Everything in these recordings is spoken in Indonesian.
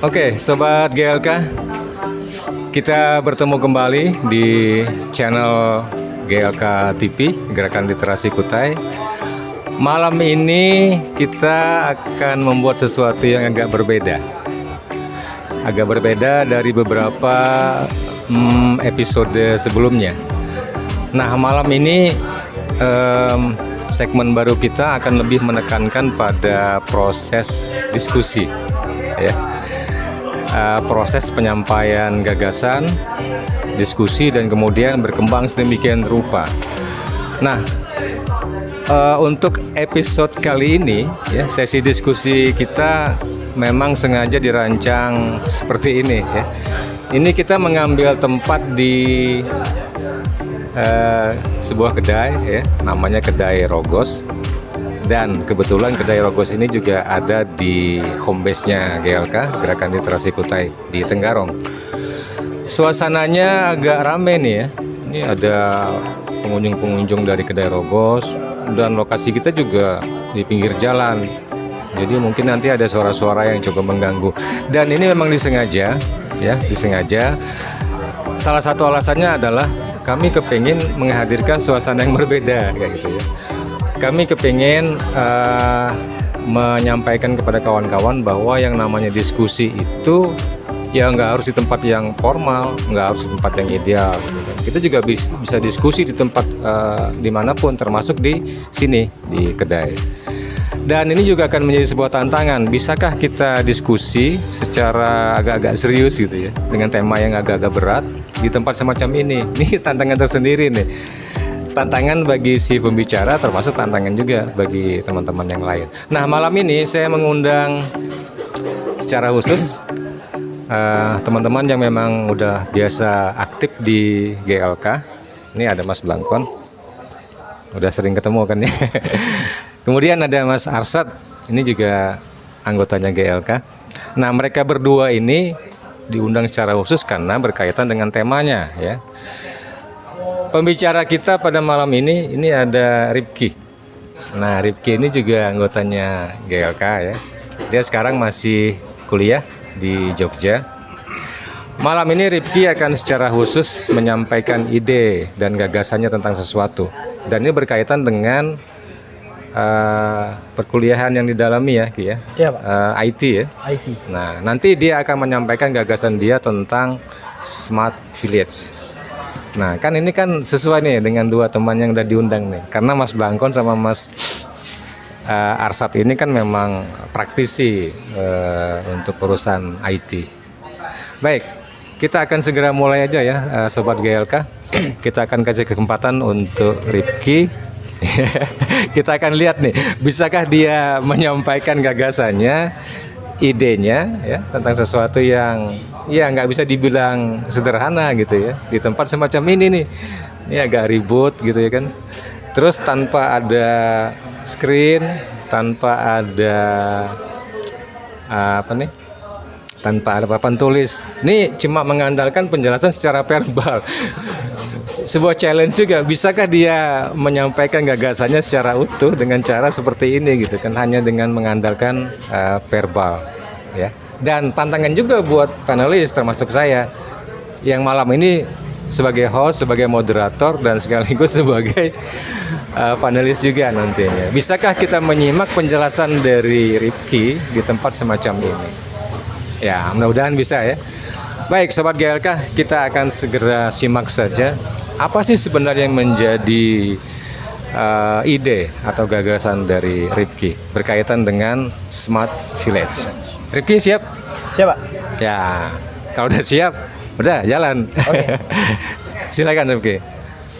Oke, Sobat GLK, kita bertemu kembali di channel GLK TV, Gerakan Literasi Kutai. Malam ini kita akan membuat sesuatu yang agak berbeda. Agak berbeda dari beberapa episode sebelumnya. Nah, malam ini segmen baru kita akan lebih menekankan pada proses diskusi, ya. Proses penyampaian gagasan, diskusi, dan kemudian berkembang sedemikian rupa. Nah, untuk episode kali ini, ya, sesi diskusi kita memang sengaja dirancang seperti ini, ya. Ini kita mengambil tempat di sebuah kedai, ya, namanya Kedai Rogos. Dan kebetulan Kedai Rogos ini juga ada di home base-nya GLK, Gerakan Literasi Kutai, di Tenggarong. Suasananya agak rame nih, ya. Ini ada pengunjung-pengunjung dari Kedai Rogos, dan lokasi kita juga di pinggir jalan. Jadi mungkin nanti ada suara-suara yang cukup mengganggu. Dan ini memang disengaja, ya, disengaja. Salah satu alasannya adalah kami kepingin menghadirkan suasana yang berbeda, kayak gitu, ya. Kami kepingin menyampaikan kepada kawan-kawan bahwa yang namanya diskusi itu ya nggak harus di tempat yang formal, nggak harus di tempat yang ideal, gitu. Kita juga bisa diskusi di tempat dimanapun, termasuk di sini, di kedai. Dan ini juga akan menjadi sebuah tantangan. Bisakah kita diskusi secara agak-agak serius, gitu, ya, dengan tema yang agak-agak berat di tempat semacam ini? Ini tantangan tersendiri nih. Tantangan bagi si pembicara, termasuk tantangan juga bagi teman-teman yang lain. Nah, malam ini saya mengundang secara khusus teman-teman yang memang udah biasa aktif di GLK. Ini ada Mas Blangkon, udah sering ketemu kan, ya. Kemudian ada Mas Arsad, ini juga anggotanya GLK. Nah, mereka berdua ini diundang secara khusus karena berkaitan dengan temanya, ya. Pembicara kita pada malam ini ada Ripki. Nah, Ripki ini juga anggotanya GLK, ya. Dia sekarang masih kuliah di Jogja. Malam ini Ripki akan secara khusus menyampaikan ide dan gagasannya tentang sesuatu. Dan ini berkaitan dengan perkuliahan yang didalami, ya, Ki, ya. Iya, Pak. IT, ya. IT. Nah, nanti dia akan menyampaikan gagasan dia tentang Smart Village. Nah, kan ini kan sesuai nih dengan dua teman yang udah diundang nih. Karena Mas Blangkon sama Mas Arsad ini kan memang praktisi untuk urusan IT. Baik, kita akan segera mulai aja, ya, Sobat GLK. Kita akan kasih kesempatan untuk Ripki. Kita akan lihat nih, bisakah dia menyampaikan gagasannya, idenya, ya, tentang sesuatu yang ya nggak bisa dibilang sederhana, gitu, ya, di tempat semacam ini nih. Ini agak ribut, gitu, ya kan. Terus tanpa ada screen, tanpa ada tanpa ada papan tulis. Ini cuma mengandalkan penjelasan secara verbal. Sebuah challenge juga, bisakah dia menyampaikan gagasannya secara utuh dengan cara seperti ini, gitu kan, hanya dengan mengandalkan verbal, ya. Dan tantangan juga buat panelis, termasuk saya yang malam ini sebagai host, sebagai moderator, dan sekaligus sebagai panelis juga nantinya. Bisakah kita menyimak penjelasan dari Ripki di tempat semacam ini? Ya, mudah-mudahan bisa, ya. Baik, Sobat GLK, kita akan segera simak saja. Apa sih sebenarnya yang menjadi ide atau gagasan dari Ripki berkaitan dengan Smart Village? Ripki siap? Siap, Pak. Ya, kalau udah siap, udah jalan. Oke. Silakan, Ripki.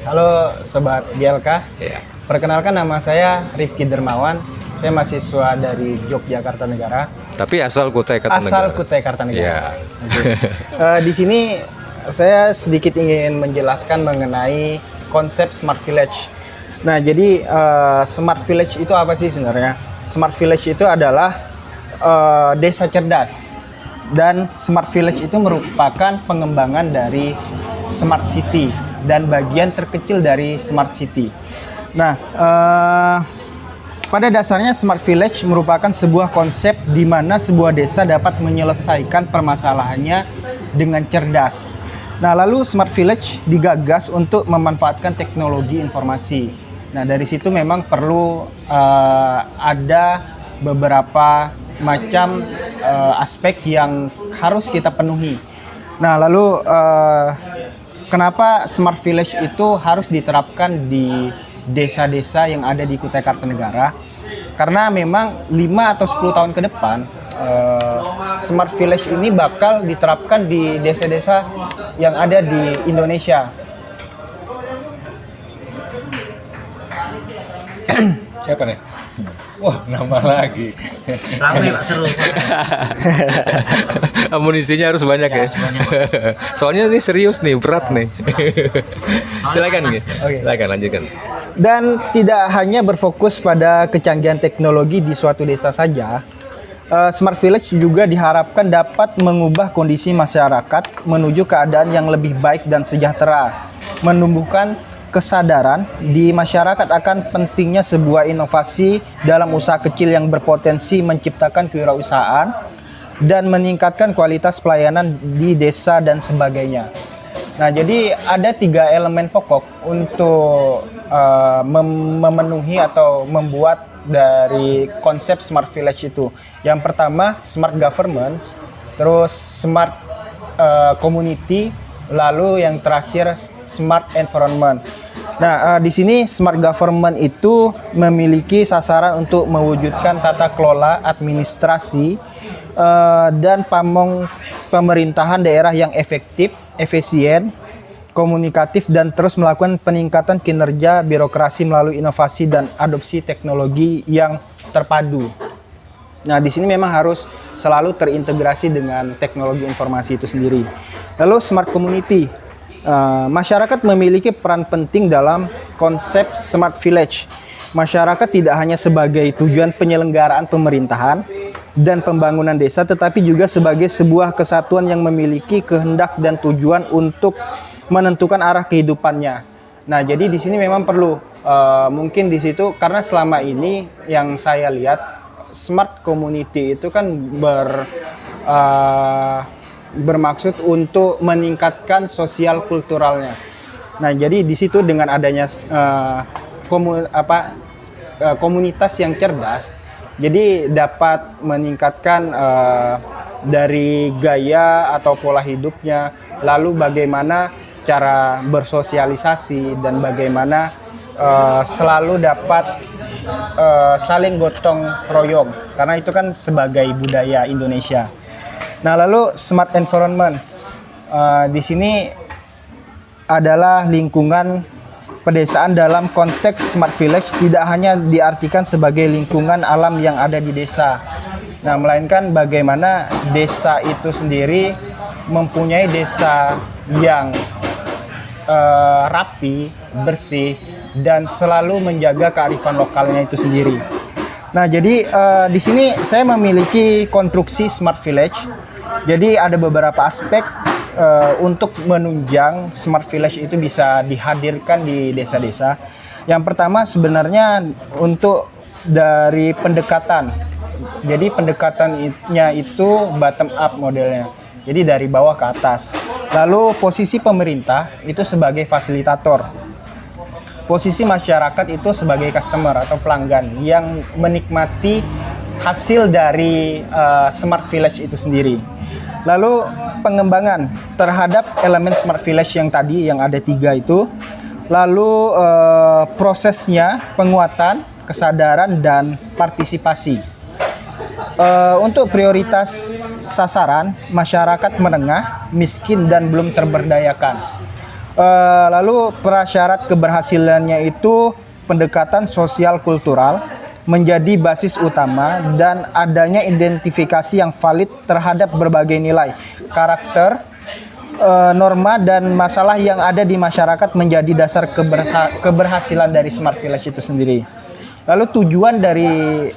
Halo Sobat GLK. Ya. Perkenalkan, nama saya Ripki Dermawan. Saya mahasiswa dari Yogyakarta Negara. Tapi asal Kutai Kartanegara. Asal Kutai Kartanegara. Ya. Di sini saya sedikit ingin menjelaskan mengenai konsep Smart Village. Nah, jadi Smart Village itu apa sih sebenarnya? Smart Village itu adalah desa cerdas, dan Smart Village itu merupakan pengembangan dari Smart City dan bagian terkecil dari Smart City. Nah, Pada dasarnya Smart Village merupakan sebuah konsep di mana sebuah desa dapat menyelesaikan permasalahannya dengan cerdas. Nah, lalu Smart Village digagas untuk memanfaatkan teknologi informasi. Nah, dari situ memang perlu ada beberapa macam aspek yang harus kita penuhi. Nah, lalu kenapa Smart Village itu harus diterapkan di desa-desa yang ada di Kutai Kartanegara? Karena memang 5 atau 10 tahun ke depan Smart Village ini bakal diterapkan di desa-desa yang ada di Indonesia. Siapa nih? Wah, nambah lagi. Ramai Pak, seru. Amunisinya harus banyak ya. Soalnya ini serius nih, berat nih. Silakan nih. Silakan lanjutkan. Dan tidak hanya berfokus pada kecanggihan teknologi di suatu desa saja, Smart Village juga diharapkan dapat mengubah kondisi masyarakat menuju keadaan yang lebih baik dan sejahtera, menumbuhkan kesadaran di masyarakat akan pentingnya sebuah inovasi dalam usaha kecil yang berpotensi menciptakan kewirausahaan dan meningkatkan kualitas pelayanan di desa dan sebagainya. Nah, jadi ada 3 elemen pokok untuk memenuhi atau membuat dari konsep Smart Village itu. Yang pertama, Smart Government, terus Smart Community, lalu yang terakhir Smart Environment. Nah, di sini Smart Government itu memiliki sasaran untuk mewujudkan tata kelola administrasi dan pemerintahan daerah yang efektif, efisien, komunikatif, dan terus melakukan peningkatan kinerja birokrasi melalui inovasi dan adopsi teknologi yang terpadu. Nah, di sini memang harus selalu terintegrasi dengan teknologi informasi itu sendiri. Lalu Smart Community, masyarakat memiliki peran penting dalam konsep Smart Village. Masyarakat tidak hanya sebagai tujuan penyelenggaraan pemerintahan dan pembangunan desa, tetapi juga sebagai sebuah kesatuan yang memiliki kehendak dan tujuan untuk menentukan arah kehidupannya. Nah, jadi di sini memang perlu mungkin di situ, karena selama ini yang saya lihat Smart Community itu kan bermaksud untuk meningkatkan sosial kulturalnya. Nah, jadi di situ dengan adanya komunitas yang cerdas, jadi dapat meningkatkan dari gaya atau pola hidupnya, lalu bagaimana cara bersosialisasi dan bagaimana selalu dapat saling gotong royong, karena itu kan sebagai budaya Indonesia. Nah, lalu Smart Environment, di sini adalah lingkungan pedesaan dalam konteks Smart Village tidak hanya diartikan sebagai lingkungan alam yang ada di desa. Nah, melainkan bagaimana desa itu sendiri mempunyai desa yang rapi, bersih, dan selalu menjaga kearifan lokalnya itu sendiri. Nah, jadi di sini saya memiliki konstruksi Smart Village. Jadi ada beberapa aspek untuk menunjang Smart Village itu bisa dihadirkan di desa-desa. Yang pertama sebenarnya untuk dari pendekatan. Jadi pendekatannya itu bottom up modelnya. Jadi dari bawah ke atas. Lalu posisi pemerintah itu sebagai fasilitator. Posisi masyarakat itu sebagai customer atau pelanggan yang menikmati hasil dari Smart Village itu sendiri. Lalu pengembangan terhadap elemen Smart Village yang tadi yang ada 3 itu. Lalu prosesnya, penguatan, kesadaran, dan partisipasi. Untuk prioritas sasaran, masyarakat menengah, miskin, dan belum terberdayakan. Lalu prasyarat keberhasilannya itu pendekatan sosial kultural menjadi basis utama dan adanya identifikasi yang valid terhadap berbagai nilai, karakter, norma, dan masalah yang ada di masyarakat menjadi dasar keberhasilan dari Smart Village itu sendiri. Lalu tujuan dari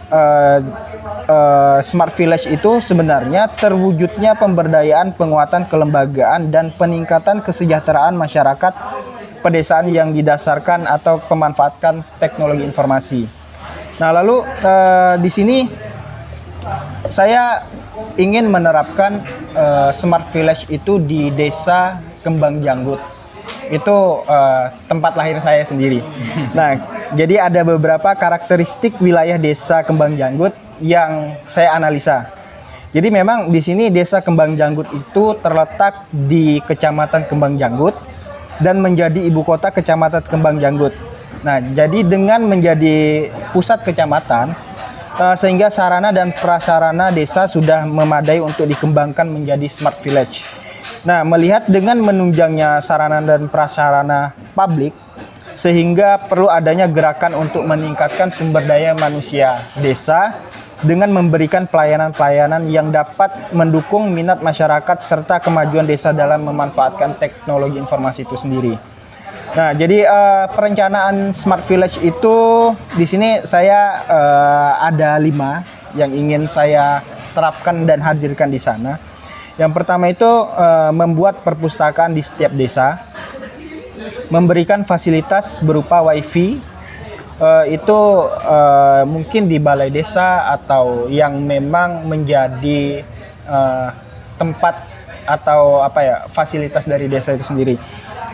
Smart Village itu sebenarnya terwujudnya pemberdayaan, penguatan kelembagaan, dan peningkatan kesejahteraan masyarakat pedesaan yang didasarkan atau pemanfaatkan teknologi informasi. Nah, lalu di sini saya ingin menerapkan Smart Village itu di Desa Kembang Janggut. Itu tempat lahir saya sendiri. Nah, jadi ada beberapa karakteristik wilayah Desa Kembang Janggut yang saya analisa. Jadi memang di sini Desa Kembang Janggut itu terletak di Kecamatan Kembang Janggut dan menjadi ibu kota Kecamatan Kembang Janggut. Nah, jadi dengan menjadi pusat kecamatan, sehingga sarana dan prasarana desa sudah memadai untuk dikembangkan menjadi Smart Village. Nah, melihat dengan menunjangnya sarana dan prasarana publik, sehingga perlu adanya gerakan untuk meningkatkan sumber daya manusia desa dengan memberikan pelayanan-pelayanan yang dapat mendukung minat masyarakat serta kemajuan desa dalam memanfaatkan teknologi informasi itu sendiri. Nah, jadi perencanaan Smart Village itu di sini saya ada 5 yang ingin saya terapkan dan hadirkan di sana. Yang pertama itu membuat perpustakaan di setiap desa, memberikan fasilitas berupa wifi, itu mungkin di balai desa atau yang memang menjadi tempat atau fasilitas dari desa itu sendiri.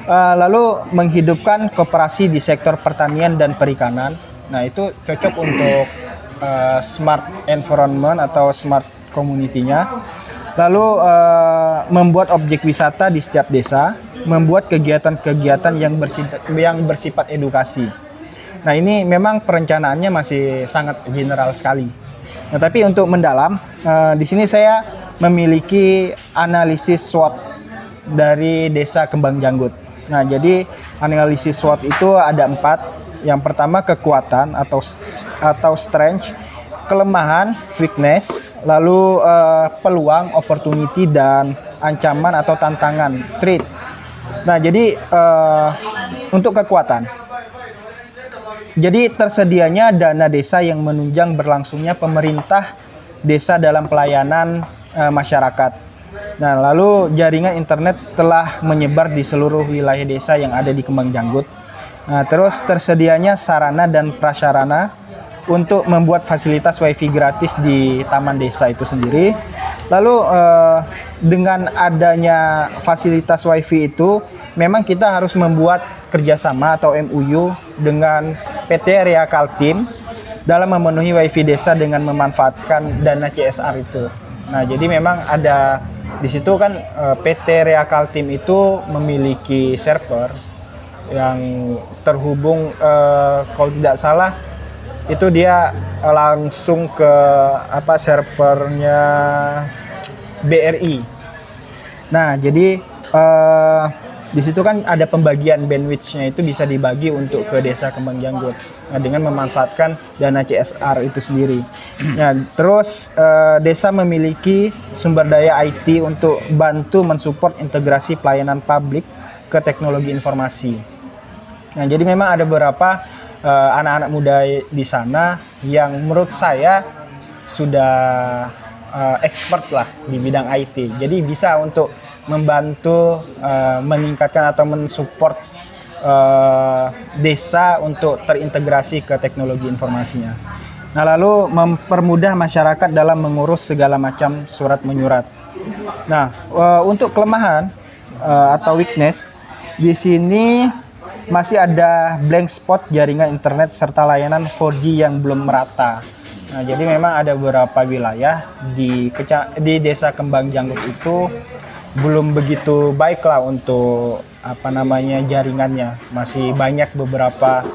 Lalu menghidupkan koperasi di sektor pertanian dan perikanan. Nah, itu cocok untuk smart environment atau smart community-nya. Lalu membuat objek wisata di setiap desa, membuat kegiatan-kegiatan yang bersifat edukasi. Nah, ini memang perencanaannya masih sangat general sekali. Nah, tapi untuk mendalam, di sini saya memiliki analisis SWOT dari Desa Kembang Janggut. Nah, jadi analisis SWOT itu ada 4. Yang pertama kekuatan atau strength, kelemahan weakness, lalu peluang opportunity, dan ancaman atau tantangan threat. Nah, jadi untuk kekuatan, jadi tersedianya dana desa yang menunjang berlangsungnya pemerintah desa dalam pelayanan masyarakat. Nah, lalu jaringan internet telah menyebar di seluruh wilayah desa yang ada di Kembang Janggut. Nah, terus tersedianya sarana dan prasarana untuk membuat fasilitas wifi gratis di taman desa itu sendiri. Lalu dengan adanya fasilitas wifi itu, memang kita harus membuat kerjasama atau MOU dengan PT Rea Kaltim dalam memenuhi wifi desa dengan memanfaatkan dana CSR itu. Nah, jadi memang ada di situ kan PT Rea Kaltim itu memiliki server yang terhubung kalau tidak salah itu dia langsung ke servernya BRI. Nah, jadi di situ kan ada pembagian bandwidth-nya itu bisa dibagi untuk ke Desa Kembang Janggut. Nah, dengan memanfaatkan dana CSR itu sendiri. Nah, terus desa memiliki sumber daya IT untuk bantu mensupport integrasi pelayanan publik ke teknologi informasi. Nah, jadi memang ada beberapa anak-anak muda di sana yang menurut saya sudah expert lah di bidang IT. Jadi bisa untuk membantu meningkatkan atau mensupport desa untuk terintegrasi ke teknologi informasinya. Nah, lalu mempermudah masyarakat dalam mengurus segala macam surat menyurat. Nah, untuk kelemahan atau weakness di sini masih ada blank spot jaringan internet serta layanan 4G yang belum merata. Nah, jadi memang ada beberapa wilayah di Desa Kembang Janggut itu belum begitu baik lah untuk jaringannya. Masih banyak beberapa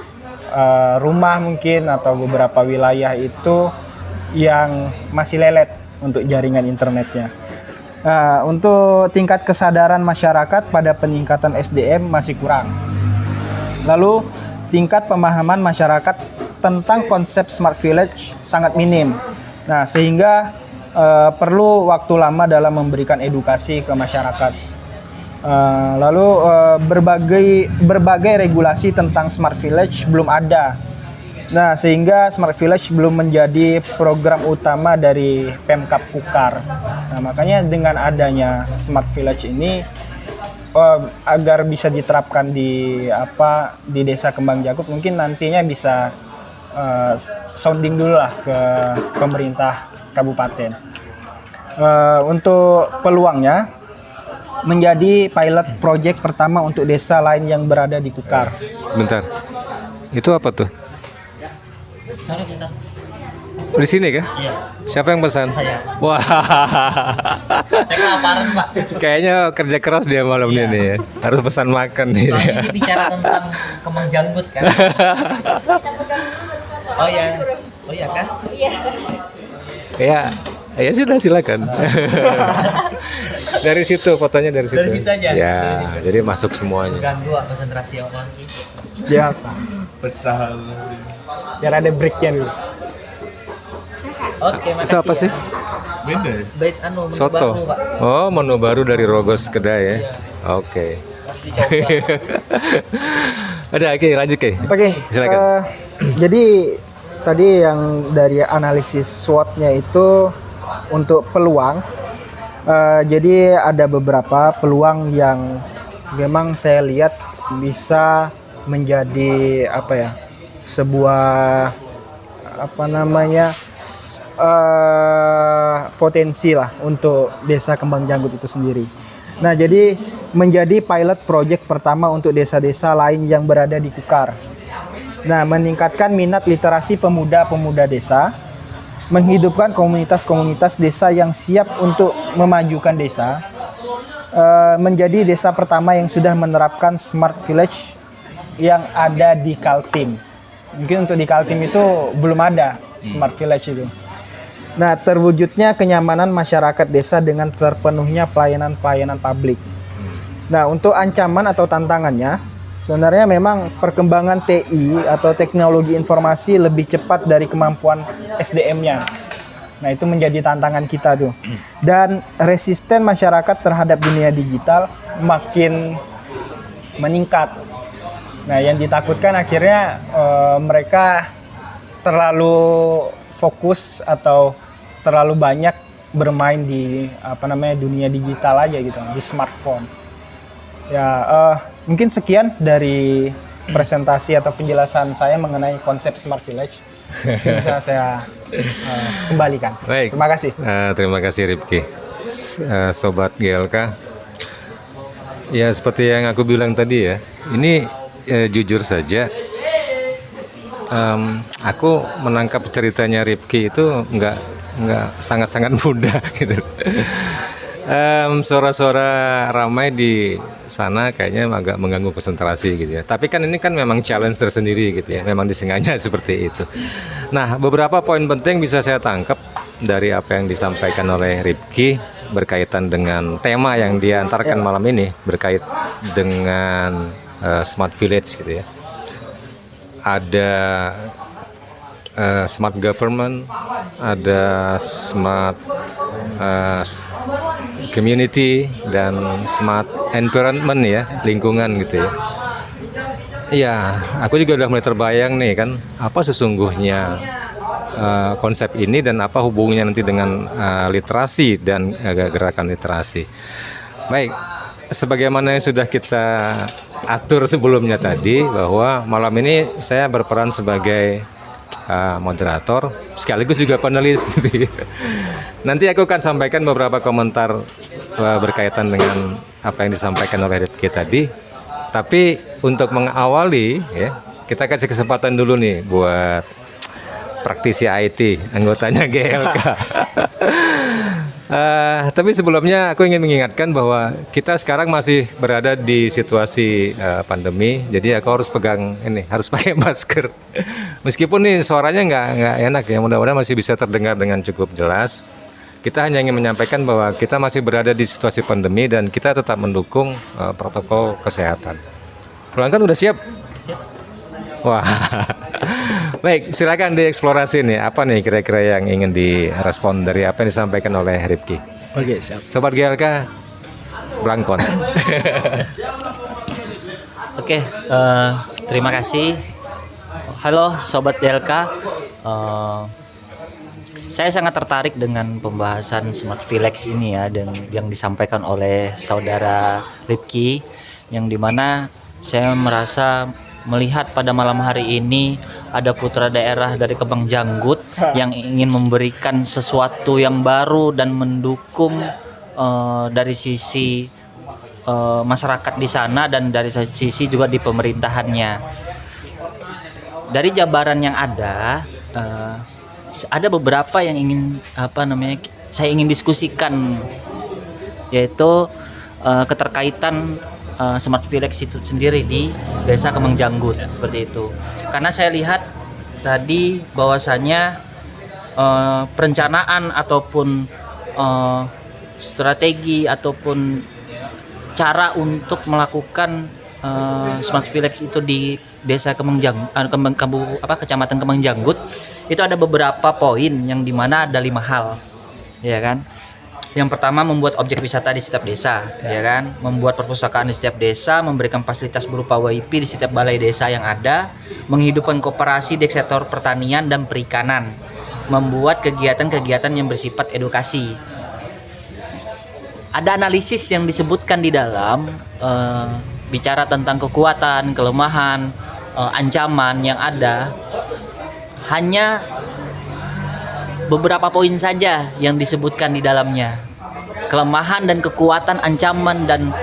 rumah mungkin atau beberapa wilayah itu yang masih lelet untuk jaringan internetnya. Nah, untuk tingkat kesadaran masyarakat pada peningkatan SDM masih kurang. Lalu tingkat pemahaman masyarakat tentang konsep Smart Village sangat minim. Nah, sehingga perlu waktu lama dalam memberikan edukasi ke masyarakat. Lalu berbagai regulasi tentang Smart Village belum ada. Nah, sehingga Smart Village belum menjadi program utama dari Pemkab Kukar. Nah, makanya dengan adanya Smart Village ini agar bisa diterapkan di Desa Kembang Janggut, mungkin nantinya bisa sounding dulu lah ke pemerintah kabupaten. Untuk peluangnya menjadi pilot project pertama untuk desa lain yang berada di Kukar. Sebentar. Itu apa tuh? Di sini kah? Iya. Siapa yang pesan? Saya. Wah. Saya kelaparan, Pak. Kayaknya kerja keras dia malam ini nih ya. Harus pesan makan nih. Soalnya ini bicara tentang kemang janggut kan. Oh iya. Oh iya kan? Ya sudah silakan. Dari situ fotonya dari situ. Dari situ aja? Ya, jadi masuk semuanya. Ganggu konsentrasi orang gitu. Ya, Pecah. biar ada breaknya dulu. Oke, makasih. Itu apa sih? Beda ya? Bait menu Soto. baru, Pak. Oh, menu baru dari Rogos Kedai ya. Oke. Harus dicoba. Ada, oke lanjut Ki. Oke, Silakan. jadi tadi yang dari analisis SWOT-nya itu untuk peluang. Jadi ada beberapa peluang yang memang saya lihat bisa menjadi sebuah potensi lah untuk Desa Kembang Janggut itu sendiri. Nah, jadi menjadi pilot project pertama untuk desa-desa lain yang berada di Kukar. Nah, meningkatkan minat literasi pemuda-pemuda desa, menghidupkan komunitas-komunitas desa yang siap untuk memajukan desa, menjadi desa pertama yang sudah menerapkan Smart Village yang ada di Kaltim. Mungkin untuk di Kaltim itu belum ada Smart Village itu. Nah, terwujudnya kenyamanan masyarakat desa dengan terpenuhnya pelayanan-pelayanan publik. Nah, untuk ancaman atau tantangannya, sebenarnya memang perkembangan TI atau teknologi informasi lebih cepat dari kemampuan SDM-nya. Nah, itu menjadi tantangan kita tuh. Dan resisten masyarakat terhadap dunia digital makin meningkat. Nah, yang ditakutkan akhirnya mereka terlalu fokus atau terlalu banyak bermain di dunia digital aja gitu, di smartphone. Ya, mungkin sekian dari presentasi atau penjelasan saya mengenai konsep Smart Village. Yang bisa saya kembalikan. Baik. Terima kasih. Terima kasih Ripki. Sobat GLK. Ya seperti yang aku bilang tadi ya, ini jujur saja, aku menangkap ceritanya Ripki itu nggak sangat-sangat mudah gitu. Suara-suara ramai di sana kayaknya agak mengganggu konsentrasi gitu ya. Tapi kan ini kan memang challenge tersendiri gitu ya. Memang disengajanya seperti itu. Nah, beberapa poin penting bisa saya tangkap dari apa yang disampaikan oleh Ripki berkaitan dengan tema yang dia antarkan malam ini, berkait dengan Smart Village gitu ya. Ada smart government, ada smart community, dan smart environment ya, lingkungan gitu ya. Iya, aku juga udah mulai terbayang nih kan, apa sesungguhnya konsep ini dan apa hubungannya nanti dengan literasi dan gerakan literasi. Baik, sebagaimana yang sudah kita atur sebelumnya tadi, bahwa malam ini saya berperan sebagai moderator sekaligus juga panelis gitu ya. Nanti aku akan sampaikan beberapa komentar berkaitan dengan apa yang disampaikan oleh Ripki tadi. Tapi untuk mengawali ya, kita kasih kesempatan dulu nih buat praktisi IT, anggotanya GLK. Tapi sebelumnya aku ingin mengingatkan bahwa kita sekarang masih berada di situasi pandemi, jadi aku harus harus pakai masker. Meskipun nih suaranya nggak enak ya, mudah-mudahan masih bisa terdengar dengan cukup jelas. Kita hanya ingin menyampaikan bahwa kita masih berada di situasi pandemi dan kita tetap mendukung protokol kesehatan. Pelanggan udah siap? Siap. Wah, baik, silakan dieksplorasi nih, apa nih kira-kira yang ingin direspon dari apa yang disampaikan oleh Ripki. Oke, siap. Sobat GLK, Blangkon. Oke, terima kasih. Halo Sobat GLK. Saya sangat tertarik dengan pembahasan Smart Village ini ya, dan yang disampaikan oleh saudara Ripki, yang dimana saya merasa melihat pada malam hari ini ada putra daerah dari Kebang Janggut yang ingin memberikan sesuatu yang baru dan mendukung dari sisi masyarakat di sana dan dari sisi juga di pemerintahannya. Dari jabaran yang ada beberapa yang ingin saya ingin diskusikan, yaitu keterkaitan Smart Village itu sendiri di Desa Kemang Janggut seperti itu. Karena saya lihat tadi bahwasanya perencanaan ataupun strategi ataupun cara untuk melakukan Smart Village itu di Desa Kecamatan Kemang Janggut itu ada beberapa poin yang dimana ada 5 hal, ya kan? Yang pertama, membuat objek wisata di setiap desa, ya kan? Membuat perpustakaan di setiap desa, memberikan fasilitas berupa WiFi di setiap balai desa yang ada, menghidupkan koperasi di sektor pertanian dan perikanan, membuat kegiatan-kegiatan yang bersifat edukasi. Ada analisis yang disebutkan di dalam bicara tentang kekuatan, kelemahan, ancaman yang ada. Hanya beberapa poin saja yang disebutkan di dalamnya. Kelemahan dan kekuatan, ancaman dan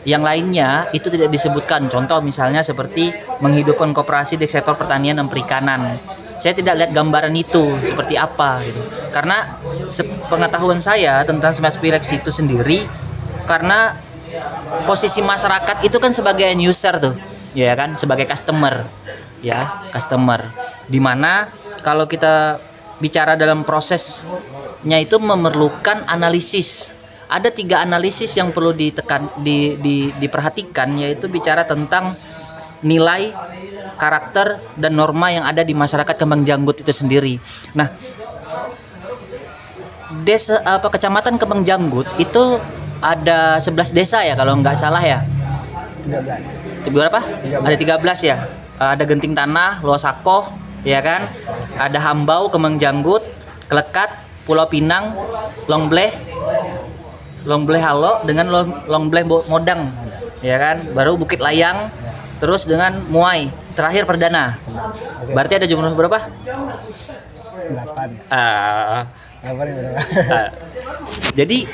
yang lainnya itu tidak disebutkan. Contoh misalnya seperti menghidupkan koperasi di sektor pertanian dan perikanan. Saya tidak lihat gambaran itu seperti apa gitu. Karena pengetahuan saya tentang Smart Village itu sendiri, karena posisi masyarakat itu kan sebagai end user tuh, ya kan, sebagai customer. Dimana kalau kita bicara dalam prosesnya itu memerlukan analisis. Ada 3 analisis yang perlu diperhatikan, yaitu bicara tentang nilai, karakter, dan norma yang ada di masyarakat Kemang Janggut itu sendiri. Nah, Kecamatan Kemang Janggut itu ada 11 desa ya kalau nggak salah ya. 13. Berapa? 13. Ada 13 ya. Ada Genting Tanah, Losakoh, ya kan? Ada Hambau, Kemang Janggut, Kelekat, Pulau Pinang, Longbleh Halo dengan Longbleh Modang, ya kan? Baru Bukit Layang, terus dengan Muai, terakhir Perdana. Berarti ada jumlah berapa? 8. Jadi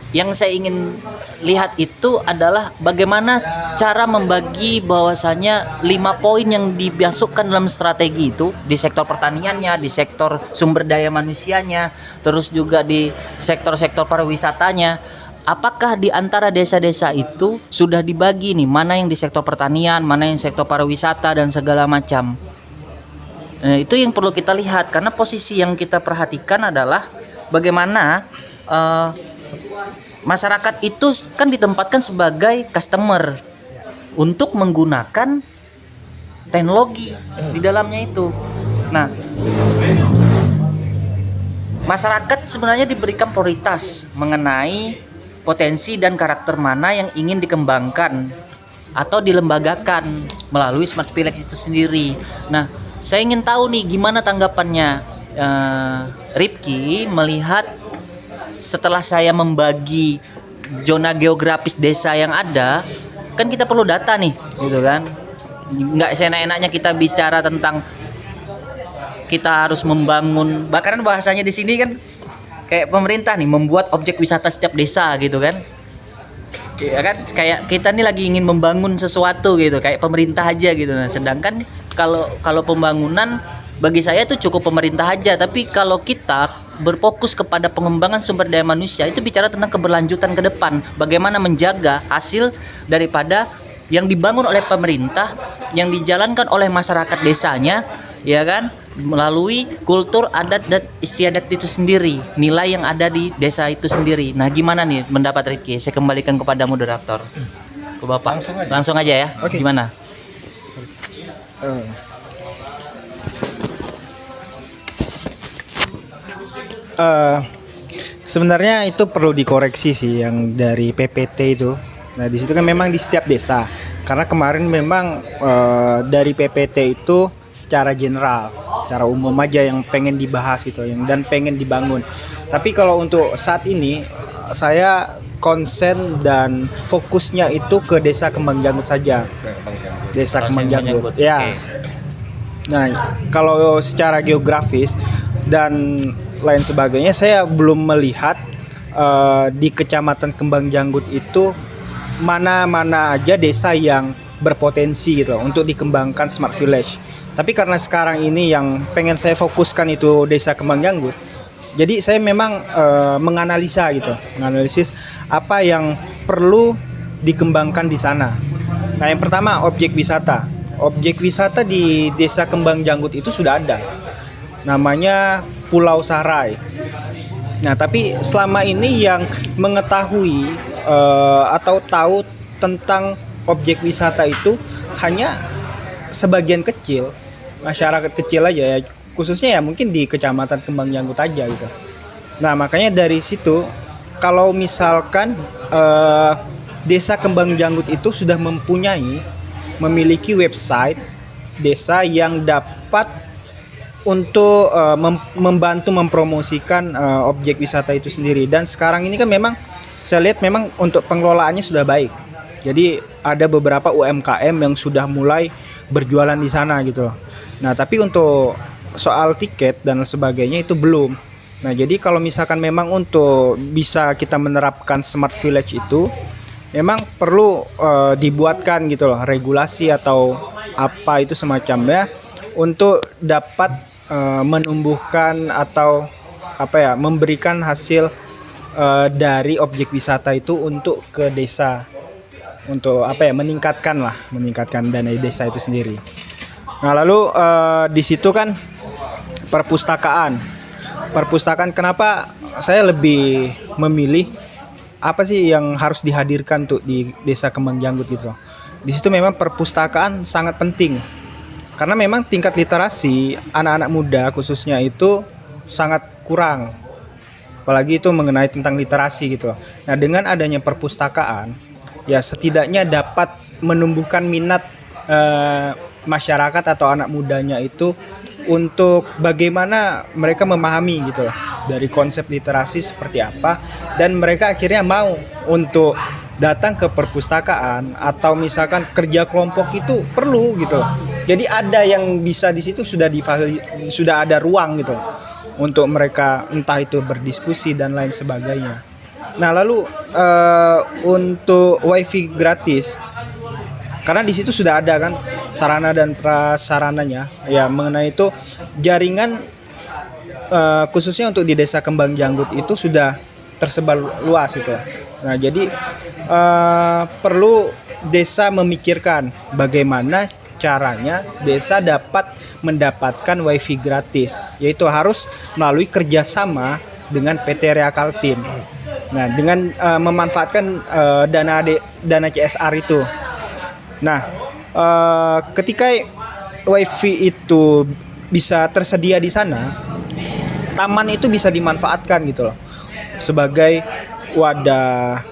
yang saya ingin lihat itu adalah bagaimana cara membagi bahwasanya 5 poin yang dimasukkan dalam strategi itu di sektor pertaniannya, di sektor sumber daya manusianya, terus juga di sektor-sektor pariwisatanya. Apakah di antara desa-desa itu sudah dibagi nih, mana yang di sektor pertanian, mana yang sektor pariwisata dan segala macam. Itu yang perlu kita lihat, karena posisi yang kita perhatikan adalah bagaimana masyarakat itu kan ditempatkan sebagai customer untuk menggunakan teknologi di dalamnya itu. Nah, masyarakat sebenarnya diberikan prioritas mengenai potensi dan karakter mana yang ingin dikembangkan atau dilembagakan melalui Smart Village itu sendiri. Nah, saya ingin tahu nih gimana tanggapannya Ripki melihat setelah saya membagi zona geografis desa yang ada, kan kita perlu data nih, gitu kan? Nggak seenak-enaknya kita bicara tentang kita harus membangun, bahkan bahasanya di sini kan kayak pemerintah nih membuat objek wisata setiap desa, gitu kan? Ya kan, kayak kita nih lagi ingin membangun sesuatu gitu, kayak pemerintah aja gitu. Nah, sedangkan kalau pembangunan bagi saya itu cukup pemerintah aja, tapi kalau kita berfokus kepada pengembangan sumber daya manusia itu bicara tentang keberlanjutan ke depan, bagaimana menjaga hasil daripada yang dibangun oleh pemerintah, yang dijalankan oleh masyarakat desanya, ya kan, melalui kultur, adat dan istiadat itu sendiri, nilai yang ada di desa itu sendiri. Nah, gimana nih pendapat Ripki? Saya kembalikan kepada moderator, ke Bapak. Langsung aja ya. Oke. Gimana? Sebenarnya itu perlu dikoreksi sih yang dari PPT itu. Nah, di situ kan memang di setiap desa. Karena kemarin memang dari PPT itu secara general, secara umum aja yang pengen dibahas gitu, dan pengen dibangun. Tapi kalau untuk saat ini saya konsen dan fokusnya itu ke Desa Kembang Janggut saja. Desa Kembang Janggut. Ya. Oke. Nah, kalau secara geografis dan lain sebagainya, saya belum melihat di Kecamatan Kembang Janggut itu mana-mana aja desa yang berpotensi gitu untuk dikembangkan Smart Village. Tapi karena sekarang ini yang pengen saya fokuskan itu Desa Kembang Janggut, jadi saya memang menganalisa gitu, menganalisis apa yang perlu dikembangkan di sana. Nah, yang pertama objek wisata. Objek wisata di Desa Kembang Janggut itu sudah ada, namanya Pulau Sarai. Nah, tapi selama ini yang mengetahui atau tahu tentang objek wisata itu hanya sebagian kecil, masyarakat kecil aja ya, khususnya ya mungkin di Kecamatan Kembang Janggut aja gitu. Nah, makanya dari situ kalau misalkan Desa Kembang Janggut itu sudah memiliki website desa yang dapat untuk membantu mempromosikan objek wisata itu sendiri. Dan sekarang ini kan memang saya lihat memang untuk pengelolaannya sudah baik. Jadi ada beberapa UMKM yang sudah mulai berjualan di sana gitu loh. Nah, tapi untuk soal tiket dan sebagainya itu belum. Nah, jadi kalau misalkan memang untuk bisa kita menerapkan Smart Village itu memang perlu dibuatkan gitu loh regulasi atau apa itu semacamnya untuk dapat menumbuhkan atau memberikan hasil dari objek wisata itu untuk ke desa, untuk meningkatkan dana desa itu sendiri. Nah, lalu di situ kan perpustakaan kenapa saya lebih memilih apa sih yang harus dihadirkan tuh di Desa Kembang Janggut gitu. Di situ memang perpustakaan sangat penting. Karena memang tingkat literasi anak-anak muda khususnya itu sangat kurang. Apalagi itu mengenai tentang literasi gitu. Nah, dengan adanya perpustakaan ya setidaknya dapat menumbuhkan minat masyarakat atau anak mudanya itu untuk bagaimana mereka memahami gitu loh dari konsep literasi seperti apa, dan mereka akhirnya mau untuk datang ke perpustakaan atau misalkan kerja kelompok itu perlu gitu loh. Jadi ada yang bisa di situ sudah ada ruang gitu untuk mereka entah itu berdiskusi dan lain sebagainya. Nah, lalu untuk wifi gratis, karena di situ sudah ada kan sarana dan prasarananya ya mengenai itu jaringan khususnya untuk di Desa Kembang Janggut itu sudah tersebar luas itu. Nah, jadi perlu desa memikirkan bagaimana caranya desa dapat mendapatkan wifi gratis, yaitu harus melalui kerjasama dengan PT Rea Kaltim. Nah, dengan memanfaatkan dana CSR itu. Nah, ketika wifi itu bisa tersedia di sana, taman itu bisa dimanfaatkan gitu loh sebagai wadah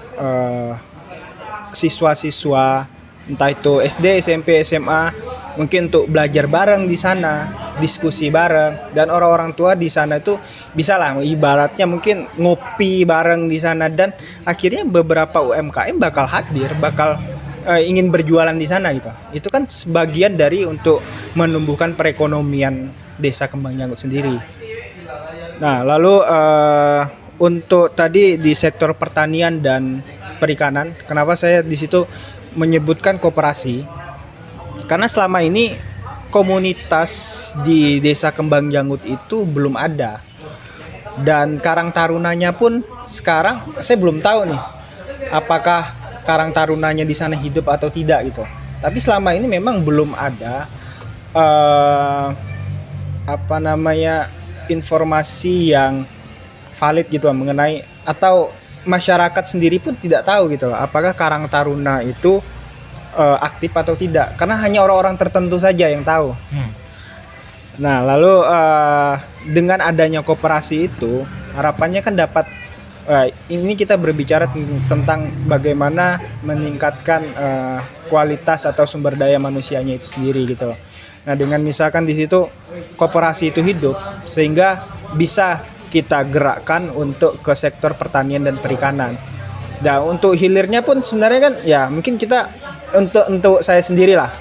siswa-siswa entah itu SD, SMP, SMA mungkin untuk belajar bareng di sana, diskusi bareng, dan orang-orang tua di sana itu bisa lah ibaratnya mungkin ngopi bareng di sana, dan akhirnya beberapa UMKM bakal hadir, bakal ingin berjualan di sana gitu. Itu kan sebagian dari untuk menumbuhkan perekonomian Desa Kembang Janggut sendiri. Nah, lalu untuk tadi di sektor pertanian dan perikanan, kenapa saya di situ menyebutkan koperasi? Karena selama ini komunitas di Desa Kembang Janggut itu belum ada. Dan Karang Tarunanya pun sekarang saya belum tahu nih apakah Karang Tarunanya di sana hidup atau tidak gitu. Tapi selama ini memang belum ada informasi yang valid gitu mengenai, atau masyarakat sendiri pun tidak tahu gitu apakah Karang Taruna itu aktif atau tidak, karena hanya orang-orang tertentu saja yang tahu. Nah, lalu dengan adanya koperasi itu harapannya kan dapat ini kita berbicara tentang bagaimana meningkatkan kualitas atau sumber daya manusianya itu sendiri gitu loh. Nah, dengan misalkan di situ koperasi itu hidup, sehingga bisa kita gerakkan untuk ke sektor pertanian dan perikanan. Nah, untuk hilirnya pun sebenarnya kan ya mungkin kita untuk saya sendiri lah.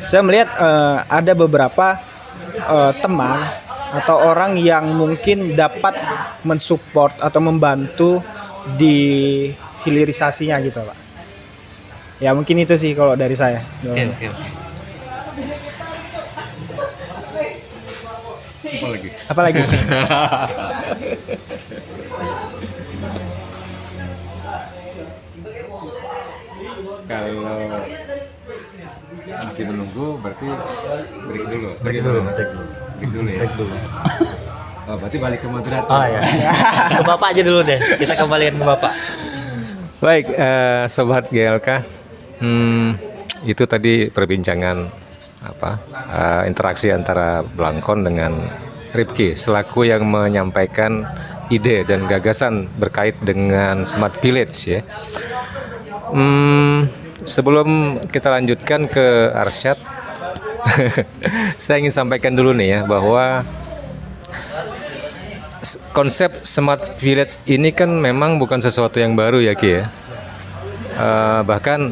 Saya melihat ada beberapa teman atau orang yang mungkin dapat mensupport atau membantu di hilirisasinya gitu, Pak. Ya mungkin itu sih kalau dari saya. Oke. Apa lagi? Apalagi? Kalau masih menunggu berarti break dulu ya. Oh, berarti balik ke moderator. Oh ya. Ke Bapak aja dulu deh. Kita kembalikan ke Bapak. Baik, sobat GLK, itu tadi perbincangan interaksi antara Blangkon dengan Ripki selaku yang menyampaikan ide dan gagasan berkait dengan Smart Village ya. Sebelum kita lanjutkan ke Arsyad, saya ingin sampaikan dulu nih ya bahwa konsep Smart Village ini kan memang bukan sesuatu yang baru ya Ki ya. Bahkan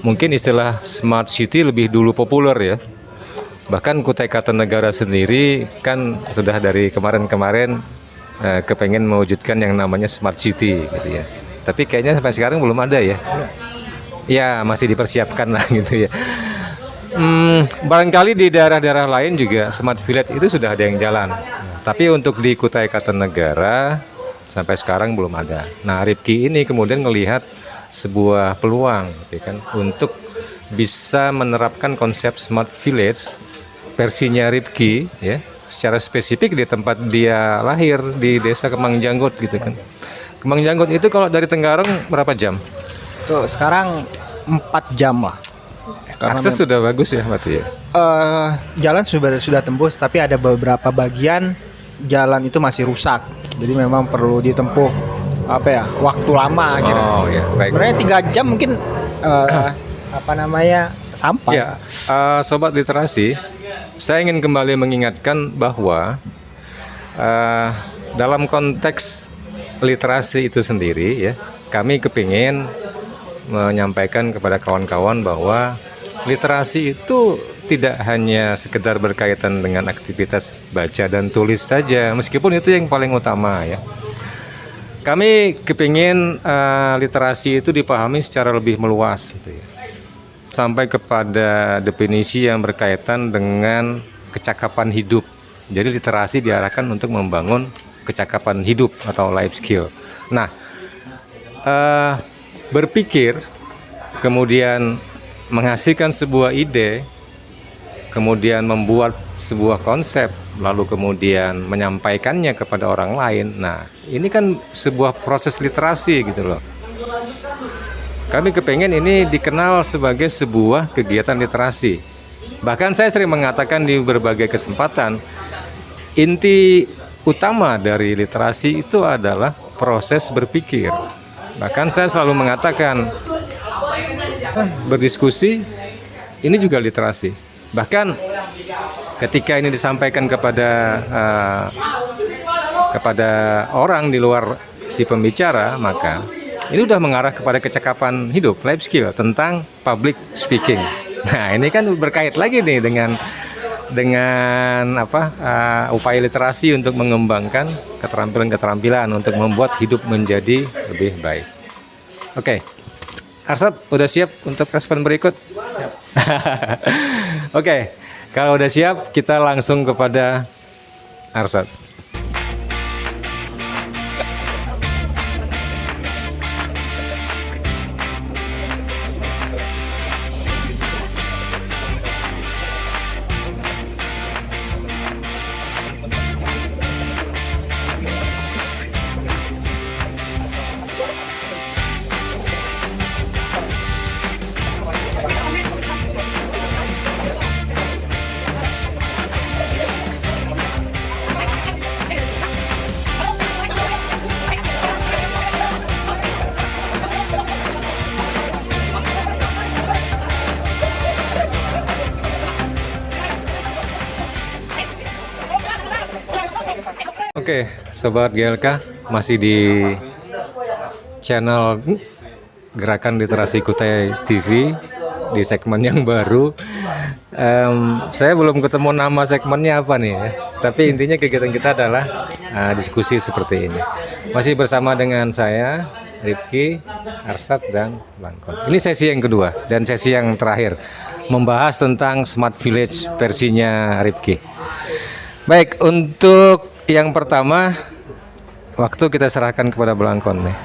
mungkin istilah Smart City lebih dulu populer ya. Bahkan Kutai Kartanegara sendiri kan sudah dari kemarin-kemarin kepengen mewujudkan yang namanya Smart City gitu ya. Tapi kayaknya sampai sekarang belum ada ya. Ya masih dipersiapkan lah gitu ya. Barangkali di daerah-daerah lain juga Smart Village itu sudah ada yang jalan. Tapi untuk di Kutai Kartanegara sampai sekarang belum ada. Nah, Ripki ini kemudian melihat sebuah peluang gitu kan untuk bisa menerapkan konsep Smart Village versinya Ripki ya, secara spesifik di tempat dia lahir di Desa Kemang Janggut gitu kan. Kemang Janggut itu kalau dari Tenggarong berapa jam? Tuh sekarang 4 jam lah. Karena Akses sudah bagus ya berarti ya. Jalan sudah tembus, tapi ada beberapa bagian jalan itu masih rusak. Jadi memang perlu ditempuh waktu lama akhirnya. Oh ya, baik. Sebenarnya 3 jam mungkin sampai. Ya, sobat literasi, saya ingin kembali mengingatkan bahwa dalam konteks literasi itu sendiri ya, kami kepingin menyampaikan kepada kawan-kawan bahwa literasi itu tidak hanya sekedar berkaitan dengan aktivitas baca dan tulis saja, meskipun itu yang paling utama ya. Kami kepingin literasi itu dipahami secara lebih meluas gitu ya. Sampai kepada definisi yang berkaitan dengan kecakapan hidup. Jadi literasi diarahkan untuk membangun kecakapan hidup atau life skill. Nah, berpikir, kemudian menghasilkan sebuah ide, kemudian membuat sebuah konsep, lalu kemudian menyampaikannya kepada orang lain. Nah, ini kan sebuah proses literasi gitu loh. Kami kepengen ini dikenal sebagai sebuah kegiatan literasi. Bahkan saya sering mengatakan di berbagai kesempatan, inti utama dari literasi itu adalah proses berpikir. Bahkan saya selalu mengatakan berdiskusi ini juga literasi. Bahkan ketika ini disampaikan kepada orang di luar si pembicara, maka ini udah mengarah kepada kecakapan hidup, life skill tentang public speaking. Nah, ini kan berkait lagi nih dengan upaya literasi untuk mengembangkan keterampilan-keterampilan untuk membuat hidup menjadi lebih baik. Oke. Arsyad, udah siap untuk respon berikut? Siap. Oke, kalau udah siap, kita langsung kepada Arsyad. Oke, sobat GLK, masih di channel Gerakan Literasi Kutai TV di segmen yang baru. Saya belum ketemu nama segmennya apa nih ya. Tapi intinya kegiatan kita adalah diskusi seperti ini. Masih bersama dengan saya, Rifki, Arsad, dan Blangkon. Ini sesi yang kedua dan sesi yang terakhir, membahas tentang Smart Village versinya Rifki. Baik, untuk yang pertama, waktu kita serahkan kepada Blangkon nih.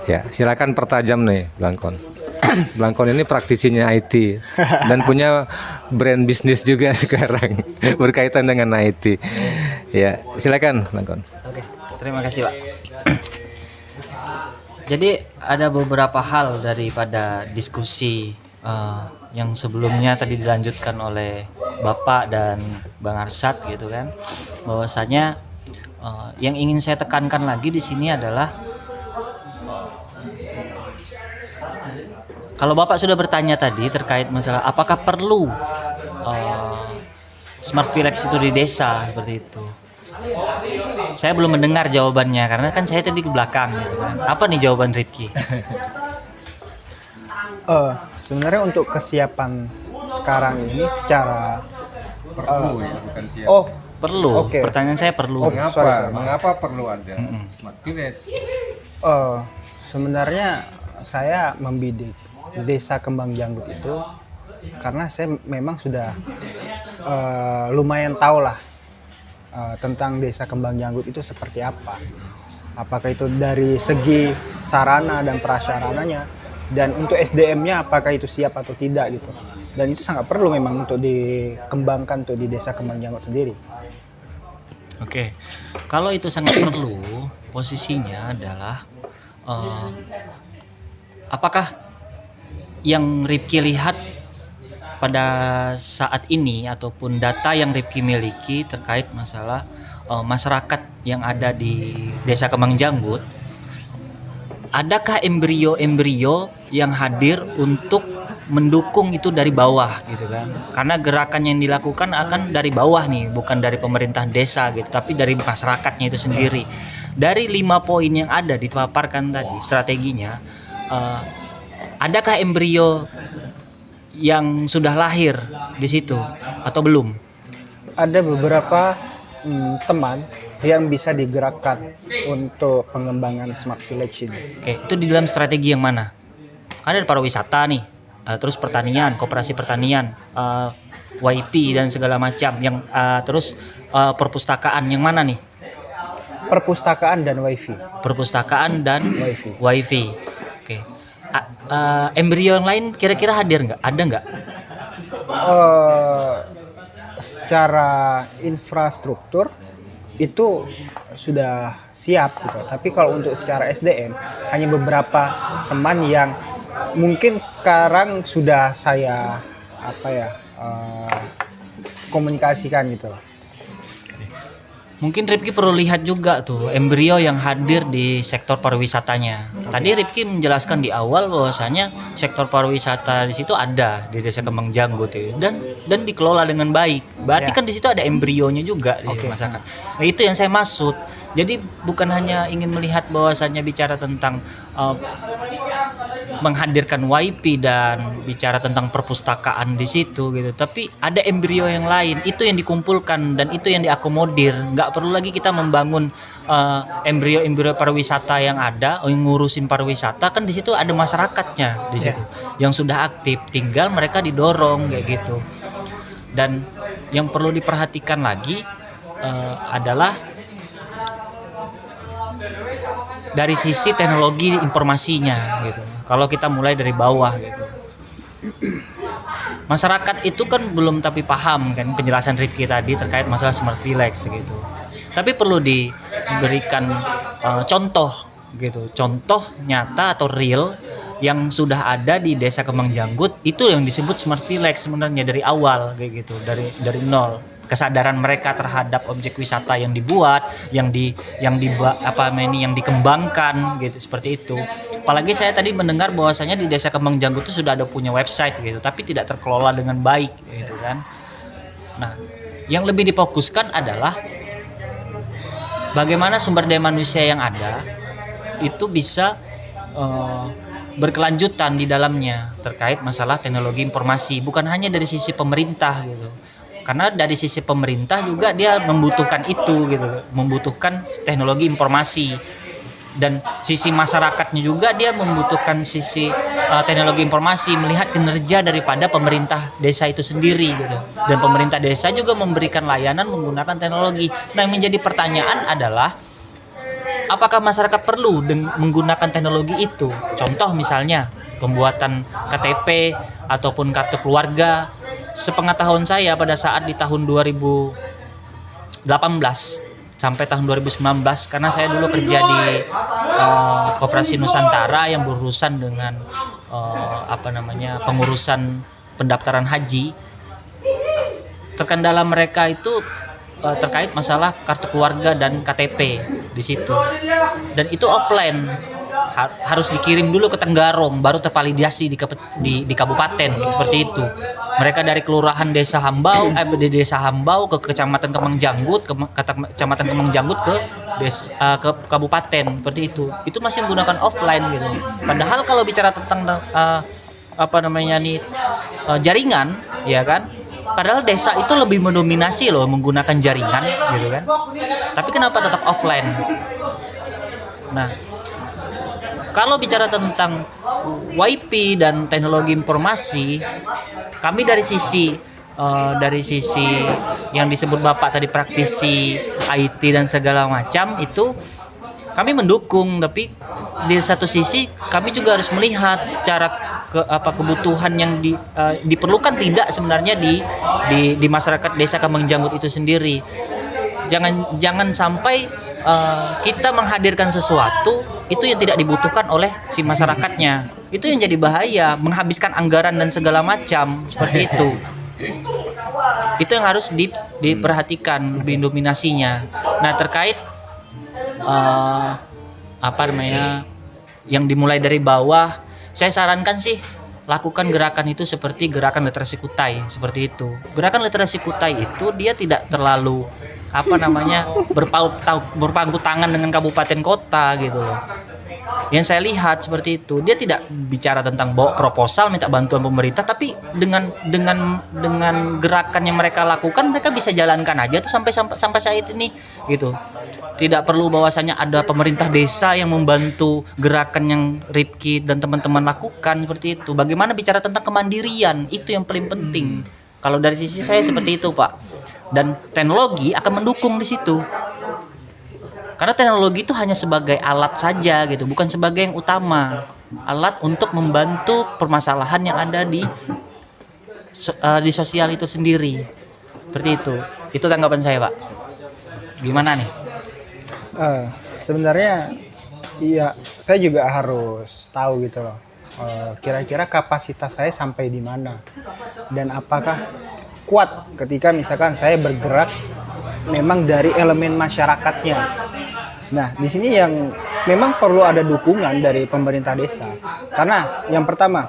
Ya, silakan pertajam nih, Blangkon. Blangkon ini praktisinya IT dan punya brand bisnis juga sekarang berkaitan dengan IT. Ya, silakan, Blangkon. Oke, terima kasih Pak. Jadi ada beberapa hal daripada diskusi yang sebelumnya tadi dilanjutkan oleh Bapak dan Bang Arsad gitu kan, bahwasanya yang ingin saya tekankan lagi di sini adalah kalau Bapak sudah bertanya tadi terkait masalah apakah perlu Smart Village itu di desa seperti itu. Saya belum mendengar jawabannya karena kan saya tadi ke belakang gitu kan. Apa nih jawaban Rifki? Sebenarnya untuk kesiapan sekarang ini secara Perlu ya, bukan siap. Perlu. Oke. Pertanyaan saya perlu. Mengapa perlu ada Smart Village? Sebenarnya saya membidik Desa Kembang Janggut itu karena saya memang sudah lumayan tahu lah tentang Desa Kembang Janggut itu seperti apa. Apakah itu dari segi sarana dan prasarananya, dan untuk SDM-nya apakah itu siap atau tidak gitu. Dan itu sangat perlu memang untuk dikembangkan tuh di Desa Kembang Janggut sendiri. Oke. Kalau itu sangat perlu, posisinya adalah apakah yang Rifki lihat pada saat ini ataupun data yang Rifki miliki terkait masalah masyarakat yang ada di Desa Kembang Janggut, adakah embrio-embrio yang hadir untuk mendukung itu dari bawah gitu kan? Karena gerakan yang dilakukan akan dari bawah nih, bukan dari pemerintah desa gitu, tapi dari masyarakatnya itu sendiri. Dari 5 poin yang ada dipaparkan tadi strateginya, adakah embrio yang sudah lahir di situ atau belum? Ada beberapa teman yang bisa digerakkan untuk pengembangan Smart Village ini. Oke, itu di dalam strategi yang mana? Kan ada pariwisata nih, terus pertanian, koperasi pertanian, YP dan segala macam. Yang terus perpustakaan yang mana nih? Perpustakaan dan wifi. Perpustakaan dan Wifi. wifi. Oke. Embrio yang lain kira-kira hadir nggak? Ada nggak? Secara infrastruktur itu sudah siap gitu. Tapi kalau untuk secara SDM hanya beberapa teman yang mungkin sekarang sudah saya komunikasikan gitu. Mungkin Rifki perlu lihat juga tuh embrio yang hadir di sektor pariwisatanya. Tadi Rifki menjelaskan di awal bahwasanya sektor pariwisata di situ ada di Desa Kembang Janggut itu dan dikelola dengan baik. Berarti kan di situ ada embrionya juga di masyarakat. Nah, itu yang saya maksud. Jadi bukan hanya ingin melihat bahwasanya bicara tentang menghadirkan YP dan bicara tentang perpustakaan di situ gitu, tapi ada embrio yang lain itu yang dikumpulkan dan itu yang diakomodir. Nggak perlu lagi kita membangun embrio-embrio pariwisata yang ada, yang ngurusin pariwisata, kan di situ ada masyarakatnya di situ yang sudah aktif, tinggal mereka didorong kayak gitu. Dan yang perlu diperhatikan lagi adalah dari sisi teknologi informasinya gitu. Kalau kita mulai dari bawah gitu. Masyarakat itu kan belum tapi paham kan penjelasan Rifki tadi terkait masalah Smart Village gitu. Tapi perlu diberikan contoh gitu. Contoh nyata atau real yang sudah ada di Desa Kembang Janggut, itu yang disebut Smart Village sebenarnya dari awal kayak gitu, dari nol. Kesadaran mereka terhadap objek wisata yang dibuat, yang dikembangkan gitu, seperti itu. Apalagi saya tadi mendengar bahwasanya di Desa Kembang Janggut itu sudah ada punya website gitu, tapi tidak terkelola dengan baik gitu kan. Nah, yang lebih difokuskan adalah bagaimana sumber daya manusia yang ada itu bisa berkelanjutan di dalamnya terkait masalah teknologi informasi, bukan hanya dari sisi pemerintah gitu. Karena dari sisi pemerintah juga dia membutuhkan itu gitu, membutuhkan teknologi informasi. Dan sisi masyarakatnya juga dia membutuhkan sisi teknologi informasi, melihat kinerja daripada pemerintah desa itu sendiri gitu. Dan pemerintah desa juga memberikan layanan menggunakan teknologi. Nah, yang menjadi pertanyaan adalah apakah masyarakat perlu menggunakan teknologi itu? Contoh misalnya pembuatan KTP ataupun kartu keluarga. Sepengetahuan saya pada saat di tahun 2018 sampai tahun 2019, karena saya dulu kerja di Koperasi Nusantara yang berurusan dengan pengurusan pendaftaran haji. Terkendala mereka itu terkait masalah kartu keluarga dan KTP di situ. Dan itu offline, harus dikirim dulu ke Tenggarong baru tervalidasi di kabupaten seperti itu. Mereka dari kelurahan desa Hambau ke kecamatan Kemengjanggut, ke kecamatan Kemengjanggut ke kabupaten seperti itu. Itu masih menggunakan offline gitu. Padahal kalau bicara tentang jaringan, ya kan? Padahal desa itu lebih mendominasi loh menggunakan jaringan gitu kan. Tapi kenapa tetap offline? Nah, kalau bicara tentang WiFi dan teknologi informasi, kami dari sisi yang disebut Bapak tadi praktisi IT dan segala macam itu kami mendukung, tapi di satu sisi kami juga harus melihat secara kebutuhan yang diperlukan tidak sebenarnya di masyarakat desa Kemengjanggut itu sendiri. Jangan sampai kita menghadirkan sesuatu itu yang tidak dibutuhkan oleh si masyarakatnya. Itu yang jadi bahaya, menghabiskan anggaran dan segala macam seperti itu. Itu yang harus diperhatikan lebih dominasinya. Nah, terkait yang dimulai dari bawah, saya sarankan sih lakukan gerakan itu seperti gerakan literasi kutai seperti itu. Gerakan literasi kutai itu dia tidak terlalu berpangku tangan dengan kabupaten kota gitu loh. Yang saya lihat seperti itu, dia tidak bicara tentang bawa proposal minta bantuan pemerintah, tapi dengan gerakan yang mereka lakukan, mereka bisa jalankan aja tuh sampai saat ini gitu. Tidak perlu bahwasanya ada pemerintah desa yang membantu gerakan yang Rifki dan teman-teman lakukan seperti itu. Bagaimana bicara tentang kemandirian, itu yang paling penting. Kalau dari sisi saya seperti itu, Pak. Dan teknologi akan mendukung di situ. Karena teknologi itu hanya sebagai alat saja gitu, bukan sebagai yang utama. Alat untuk membantu permasalahan yang ada di sosial itu sendiri. Seperti itu. Itu tanggapan saya, Pak. Gimana nih? Sebenarnya iya, saya juga harus tahu gitu loh. Kira-kira kapasitas saya sampai di mana dan apakah kuat ketika misalkan saya bergerak memang dari elemen masyarakatnya. Nah, di sini yang memang perlu ada dukungan dari pemerintah desa. Karena yang pertama,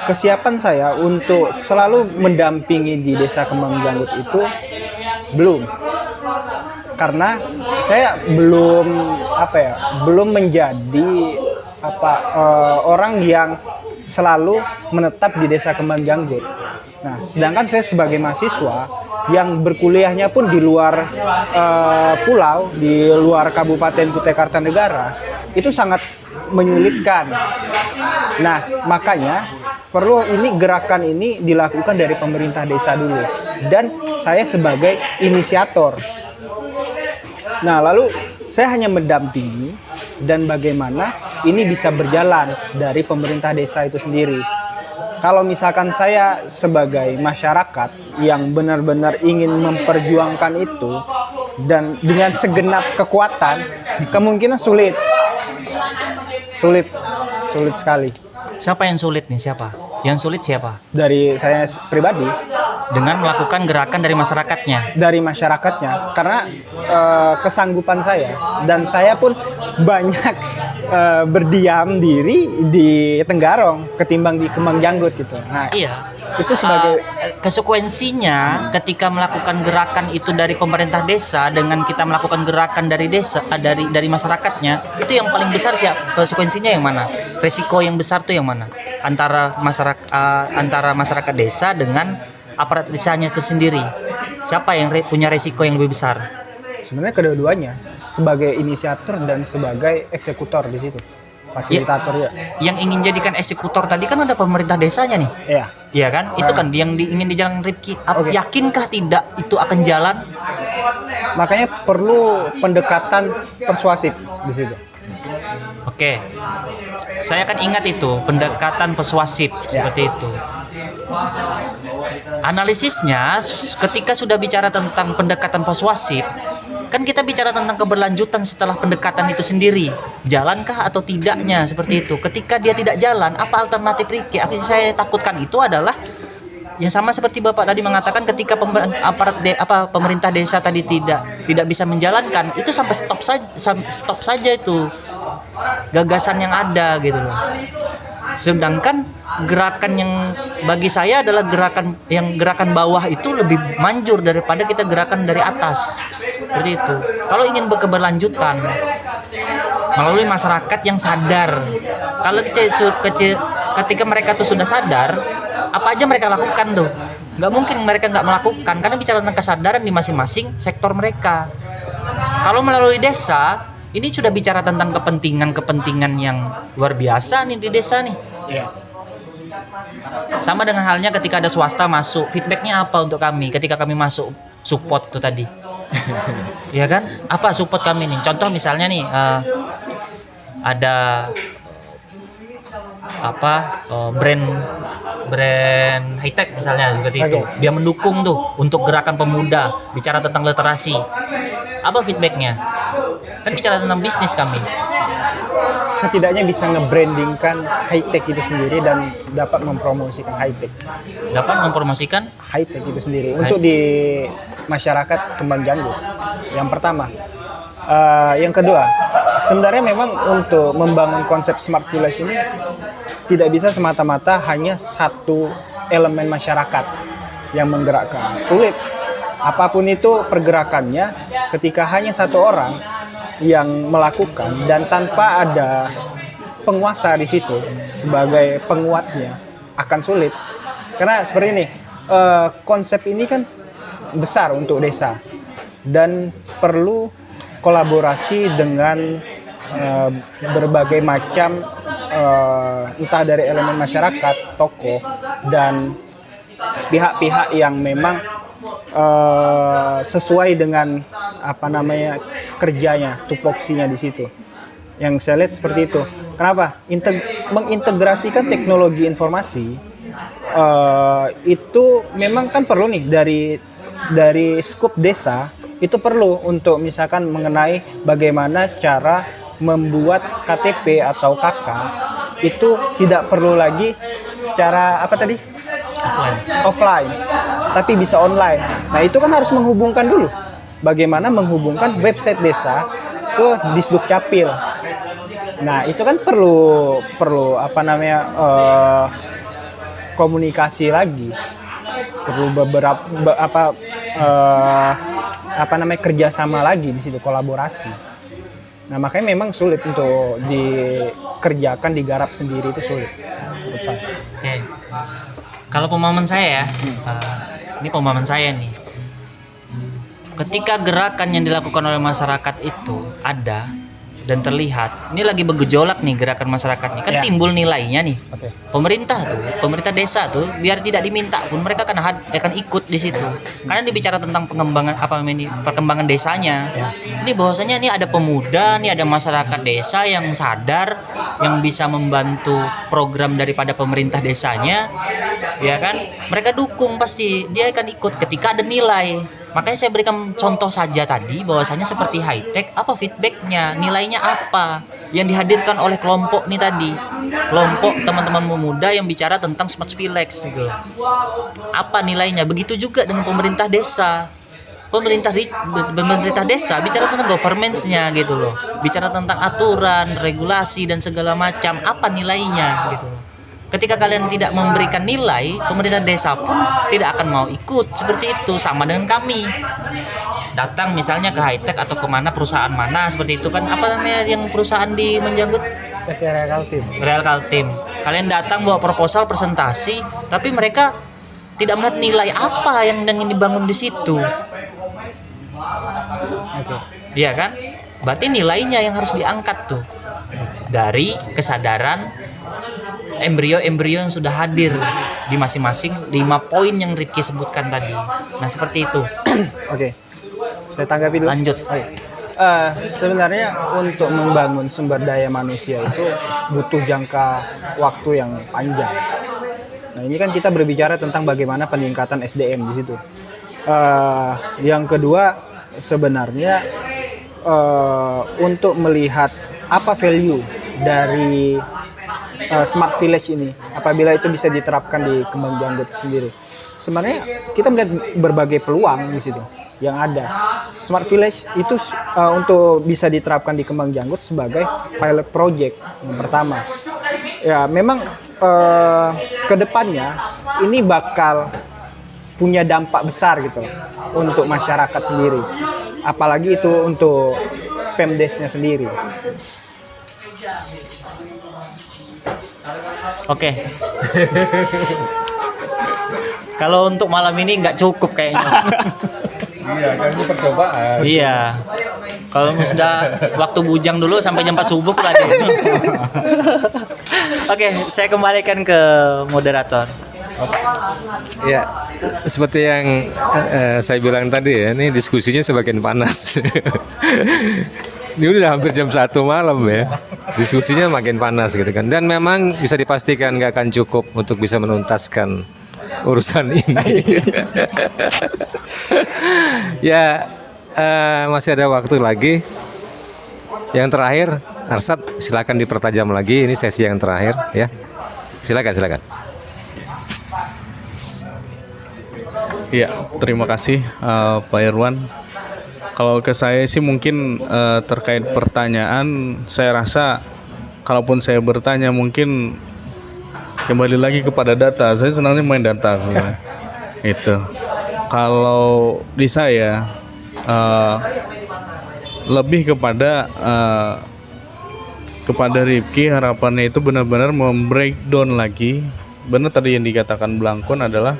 kesiapan saya untuk selalu mendampingi di Desa Kemengjanggut itu belum. Karena saya belum menjadi orang yang selalu menetap di Desa Kemengjanggut. Nah, sedangkan saya sebagai mahasiswa yang berkuliahnya pun di luar pulau, di luar Kabupaten Kutai Kartanegara, itu sangat menyulitkan. Nah, makanya perlu gerakan ini dilakukan dari pemerintah desa dulu, dan saya sebagai inisiator. Nah, lalu saya hanya mendampingi dan bagaimana ini bisa berjalan dari pemerintah desa itu sendiri. Kalau misalkan saya sebagai masyarakat yang benar-benar ingin memperjuangkan itu dan dengan segenap kekuatan, kemungkinan sulit sekali. Siapa yang sulit nih? Siapa? Yang sulit siapa? Dari saya pribadi. Dengan melakukan gerakan dari masyarakatnya. Dari masyarakatnya, karena kesanggupan saya dan saya pun banyak berdiam diri di Tenggarong ketimbang di Kemengjanggut gitu. Nah, iya. itu sebagai konsekuensinya ketika melakukan gerakan itu dari pemerintah desa dengan kita melakukan gerakan dari desa dari masyarakatnya, itu yang paling besar siapa? Konsekuensinya yang mana? Resiko yang besar tuh yang mana? Antara masyarakat desa dengan aparat desanya itu sendiri. Siapa yang punya resiko yang lebih besar? sebenarnya kedua-duanya sebagai inisiator dan sebagai eksekutor di situ, fasilitator ya. Yang ingin jadikan eksekutor tadi kan ada pemerintah desanya nih. Iya. Iya kan? Itu kan yang ingin dijalankan Rifki. Oke. Yakinkah tidak itu akan jalan? Makanya perlu pendekatan persuasif di situ. Oke. Saya kan ingat itu pendekatan persuasif seperti itu. Analisisnya ketika sudah bicara tentang pendekatan persuasif, kan kita bicara tentang keberlanjutan setelah pendekatan itu sendiri. Jalankah atau tidaknya seperti itu. Ketika dia tidak jalan, apa alternatif Rifki? Akhirnya saya takutkan itu adalah yang sama seperti Bapak tadi mengatakan ketika pemerintah desa tadi tidak bisa menjalankan, itu sampai stop saja itu gagasan yang ada gitu loh. Sedangkan gerakan yang bagi saya adalah gerakan bawah itu lebih manjur daripada kita gerakan dari atas. Seperti itu. Kalau ingin berkeberlanjutan melalui masyarakat yang sadar. Kalau ketika mereka tuh sudah sadar, apa aja mereka lakukan tuh. Nggak mungkin mereka nggak melakukan karena bicara tentang kesadaran di masing-masing sektor mereka. Kalau melalui desa, ini sudah bicara tentang kepentingan yang luar biasa nih di desa nih. Iya. Sama dengan halnya ketika ada swasta masuk, feedbacknya apa untuk kami ketika kami masuk support tuh tadi. Ya kan? Apa support kami nih? Contoh misalnya nih ada brand high tech misalnya seperti itu. Dia mendukung tuh untuk gerakan pemuda, bicara tentang literasi. Apa feedbacknya? Kan bicara tentang bisnis kami. Setidaknya bisa nge-brandingkan high tech itu sendiri dan dapat mempromosikan high tech. Dapat mempromosikan High tech itu sendiri untuk di masyarakat Kembang Janggut. Yang pertama. Yang kedua, sebenarnya memang untuk membangun konsep smart village ini tidak bisa semata-mata hanya satu elemen masyarakat yang menggerakkan. Sulit. Apapun itu pergerakannya, ketika hanya satu orang yang melakukan dan tanpa ada penguasa di situ sebagai penguatnya, akan sulit. Karena seperti ini, konsep ini kan besar untuk desa dan perlu kolaborasi dengan berbagai macam entah dari elemen masyarakat, tokoh, dan pihak-pihak yang memang sesuai dengan kerjanya, tupoksinya di situ. Yang saya lihat seperti itu. Kenapa? Mengintegrasikan teknologi informasi itu memang kan perlu nih dari skup desa, itu perlu untuk misalkan mengenai bagaimana cara membuat KTP atau KK itu tidak perlu lagi secara offline, tapi bisa online. Nah, itu kan harus menghubungkan dulu. Bagaimana menghubungkan website desa ke Disduk Capil. Nah, itu kan perlu komunikasi lagi. Perlu kerjasama lagi di situ, kolaborasi. Nah, makanya memang sulit untuk dikerjakan, digarap sendiri itu sulit menurut saya. Oke. Kalau pemahaman saya ya, ini pemahaman saya nih. Ketika gerakan yang dilakukan oleh masyarakat itu ada dan terlihat, ini lagi bergejolak nih gerakan masyarakat nih, kan timbul nilainya nih. Oke. Pemerintah desa tuh, biar tidak diminta pun mereka akan ikut di situ. Karena dibicara tentang perkembangan desanya. Ini bahwasanya ini ada pemuda, nih ada masyarakat desa yang sadar, yang bisa membantu program daripada pemerintah desanya, ya kan? Mereka dukung pasti, dia akan ikut ketika ada nilai. Makanya saya berikan contoh saja tadi bahwasanya seperti high tech, apa feedbacknya, nilainya apa yang dihadirkan oleh kelompok nih tadi, kelompok teman-teman pemuda yang bicara tentang smart village gitu. Apa nilainya? Begitu juga dengan pemerintah desa. Pemerintah desa bicara tentang governance-nya gitu loh, bicara tentang aturan, regulasi dan segala macam. Apa nilainya gitu loh. Ketika kalian tidak memberikan nilai, pemerintah desa pun tidak akan mau ikut. Seperti itu, sama dengan kami. Datang misalnya ke High-Tech atau kemana, perusahaan mana, seperti itu kan. Apa namanya yang perusahaan di Menjanggut? PT Real Kaltim. Real Kaltim. Kalian datang bawa proposal, presentasi, tapi mereka tidak melihat nilai apa yang ingin dibangun di situ. Oke. Iya kan? Berarti nilainya yang harus diangkat tuh. Dari kesadaran embrio-embrio yang sudah hadir di masing-masing 5 poin yang Rifki sebutkan tadi. Nah, seperti itu. Oke. Saya tanggapi dulu. Lanjut. Oke. Sebenarnya untuk membangun sumber daya manusia itu butuh jangka waktu yang panjang. Nah, ini kan kita berbicara tentang bagaimana peningkatan SDM di situ. Yang kedua, sebenarnya untuk melihat apa value dari Smart Village ini, apabila itu bisa diterapkan di Kembang Janggut sendiri. Sebenarnya kita melihat berbagai peluang di situ yang ada. Smart Village itu untuk bisa diterapkan di Kembang Janggut sebagai pilot project yang pertama. Ya, memang kedepannya ini bakal punya dampak besar gitu untuk masyarakat sendiri. Apalagi itu untuk Pemdesnya sendiri. Oke. Kalau untuk malam ini nggak cukup kayaknya. Iya, kan ini percobaan. Iya. Kalau sudah waktu bujang dulu sampai jam 4 subuh lagi. Oke, saya kembalikan ke moderator. Ya, seperti yang saya bilang tadi ya, ini diskusinya semakin panas. Ini udah hampir jam 1 malam ya. Diskusinya makin panas gitu kan. Dan memang bisa dipastikan nggak akan cukup untuk bisa menuntaskan urusan ini. Ya, masih ada waktu lagi. Yang terakhir, Arsad, silakan dipertajam lagi. Ini sesi yang terakhir ya. Silakan. Ya, terima kasih Pak Irwan. Kalau ke saya sih mungkin terkait pertanyaan, saya rasa kalaupun saya bertanya mungkin kembali lagi kepada data. Saya senangnya main data sebenarnya. Itu. Kalau di saya lebih kepada Rifki, harapannya itu benar-benar membreakdown lagi. Benar tadi yang dikatakan Blangkon adalah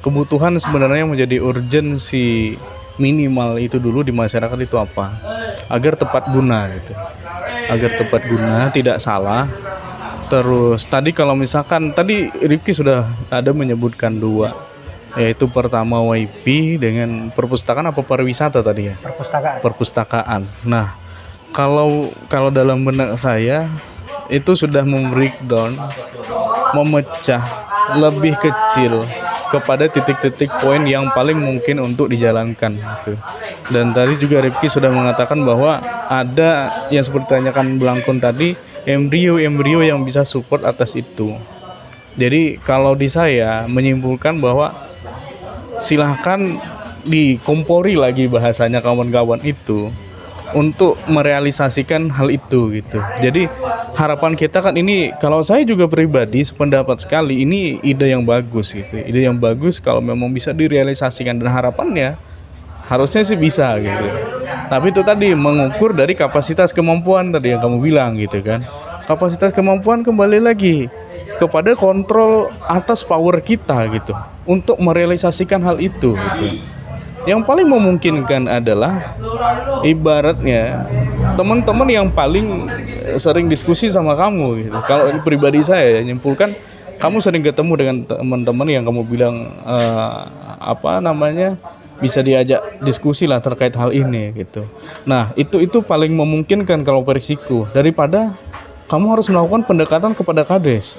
kebutuhan sebenarnya menjadi urgensi minimal itu dulu di masyarakat itu apa, agar tepat guna gitu, agar tepat guna, tidak salah. Terus tadi kalau misalkan tadi Rifki sudah ada menyebutkan 2, yaitu pertama WIP dengan perpustakaan apa pariwisata tadi ya? Perpustakaan. Nah, kalau dalam benak saya itu sudah membreakdown, memecah lebih kecil kepada titik-titik poin yang paling mungkin untuk dijalankan gitu. Dan tadi juga Rifki sudah mengatakan bahwa ada yang seperti tanyakan Blangkon tadi, embrio-embrio yang bisa support atas itu. Jadi kalau di saya menyimpulkan bahwa silahkan dikompori lagi bahasanya kawan-kawan itu untuk merealisasikan hal itu gitu. Jadi harapan kita kan ini, kalau saya juga pribadi sependapat sekali, ini ide yang bagus gitu. Ide yang bagus kalau memang bisa direalisasikan, dan harapannya harusnya sih bisa gitu. Tapi itu tadi mengukur dari kapasitas kemampuan tadi yang kamu bilang gitu kan. Kapasitas kemampuan kembali lagi kepada kontrol atas power kita gitu untuk merealisasikan hal itu gitu. Yang paling memungkinkan adalah ibaratnya teman-teman yang paling sering diskusi sama kamu gitu. Kalau pribadi saya nyimpulkan, kamu sering ketemu dengan teman-teman yang kamu bilang bisa diajak diskusi lah terkait hal ini gitu. Nah, itu paling memungkinkan kalau berisiko daripada kamu harus melakukan pendekatan kepada kades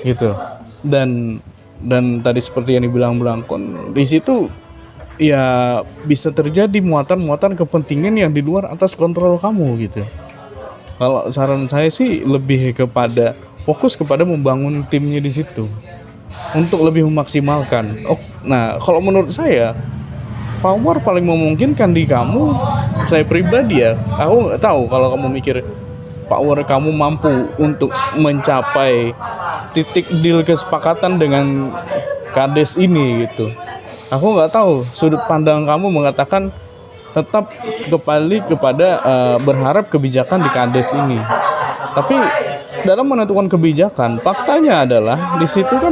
gitu. Dan tadi seperti yang dibilang Blangkon, di situ ya bisa terjadi muatan-muatan kepentingan yang di luar atas kontrol kamu gitu. Kalau saran saya sih lebih kepada fokus kepada membangun timnya di situ untuk lebih memaksimalkan. Nah, kalau menurut saya power paling memungkinkan di kamu, saya pribadi ya, aku nggak tahu kalau kamu mikir power kamu mampu untuk mencapai titik deal kesepakatan dengan kades ini gitu. Aku nggak tahu sudut pandang kamu mengatakan tetap kembali kepada berharap kebijakan di kades ini. Tapi dalam menentukan kebijakan, faktanya adalah di situ kan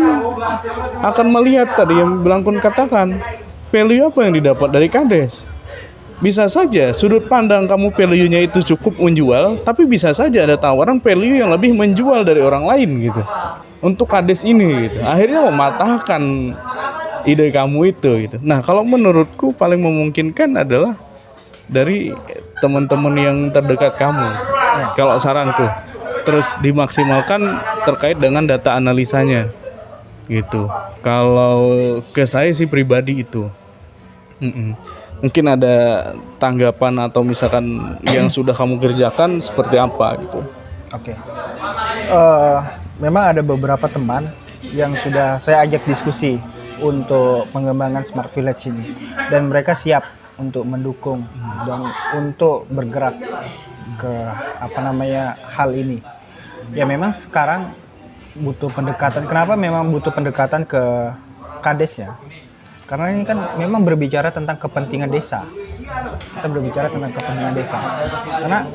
akan melihat tadi yang Blangkon katakan, value apa yang didapat dari kades. Bisa saja sudut pandang kamu value-nya itu cukup menjual, tapi bisa saja ada tawaran value yang lebih menjual dari orang lain gitu. Untuk kades ini gitu. Akhirnya mematahkan ide kamu itu gitu. Nah, kalau menurutku paling memungkinkan adalah dari teman-teman yang terdekat kamu. Kalau saranku, terus dimaksimalkan terkait dengan data analisanya gitu. Kalau ke saya sih pribadi itu. Mungkin ada tanggapan atau misalkan yang sudah kamu kerjakan seperti apa gitu. Oke. Memang ada beberapa teman yang sudah saya ajak diskusi untuk pengembangan Smart Village ini, dan mereka siap untuk mendukung dan untuk bergerak ke hal ini. Ya memang sekarang butuh pendekatan. Kenapa memang butuh pendekatan ke kades ya? Karena ini kan memang berbicara tentang kepentingan desa. Kita berbicara tentang kepentingan desa. Karena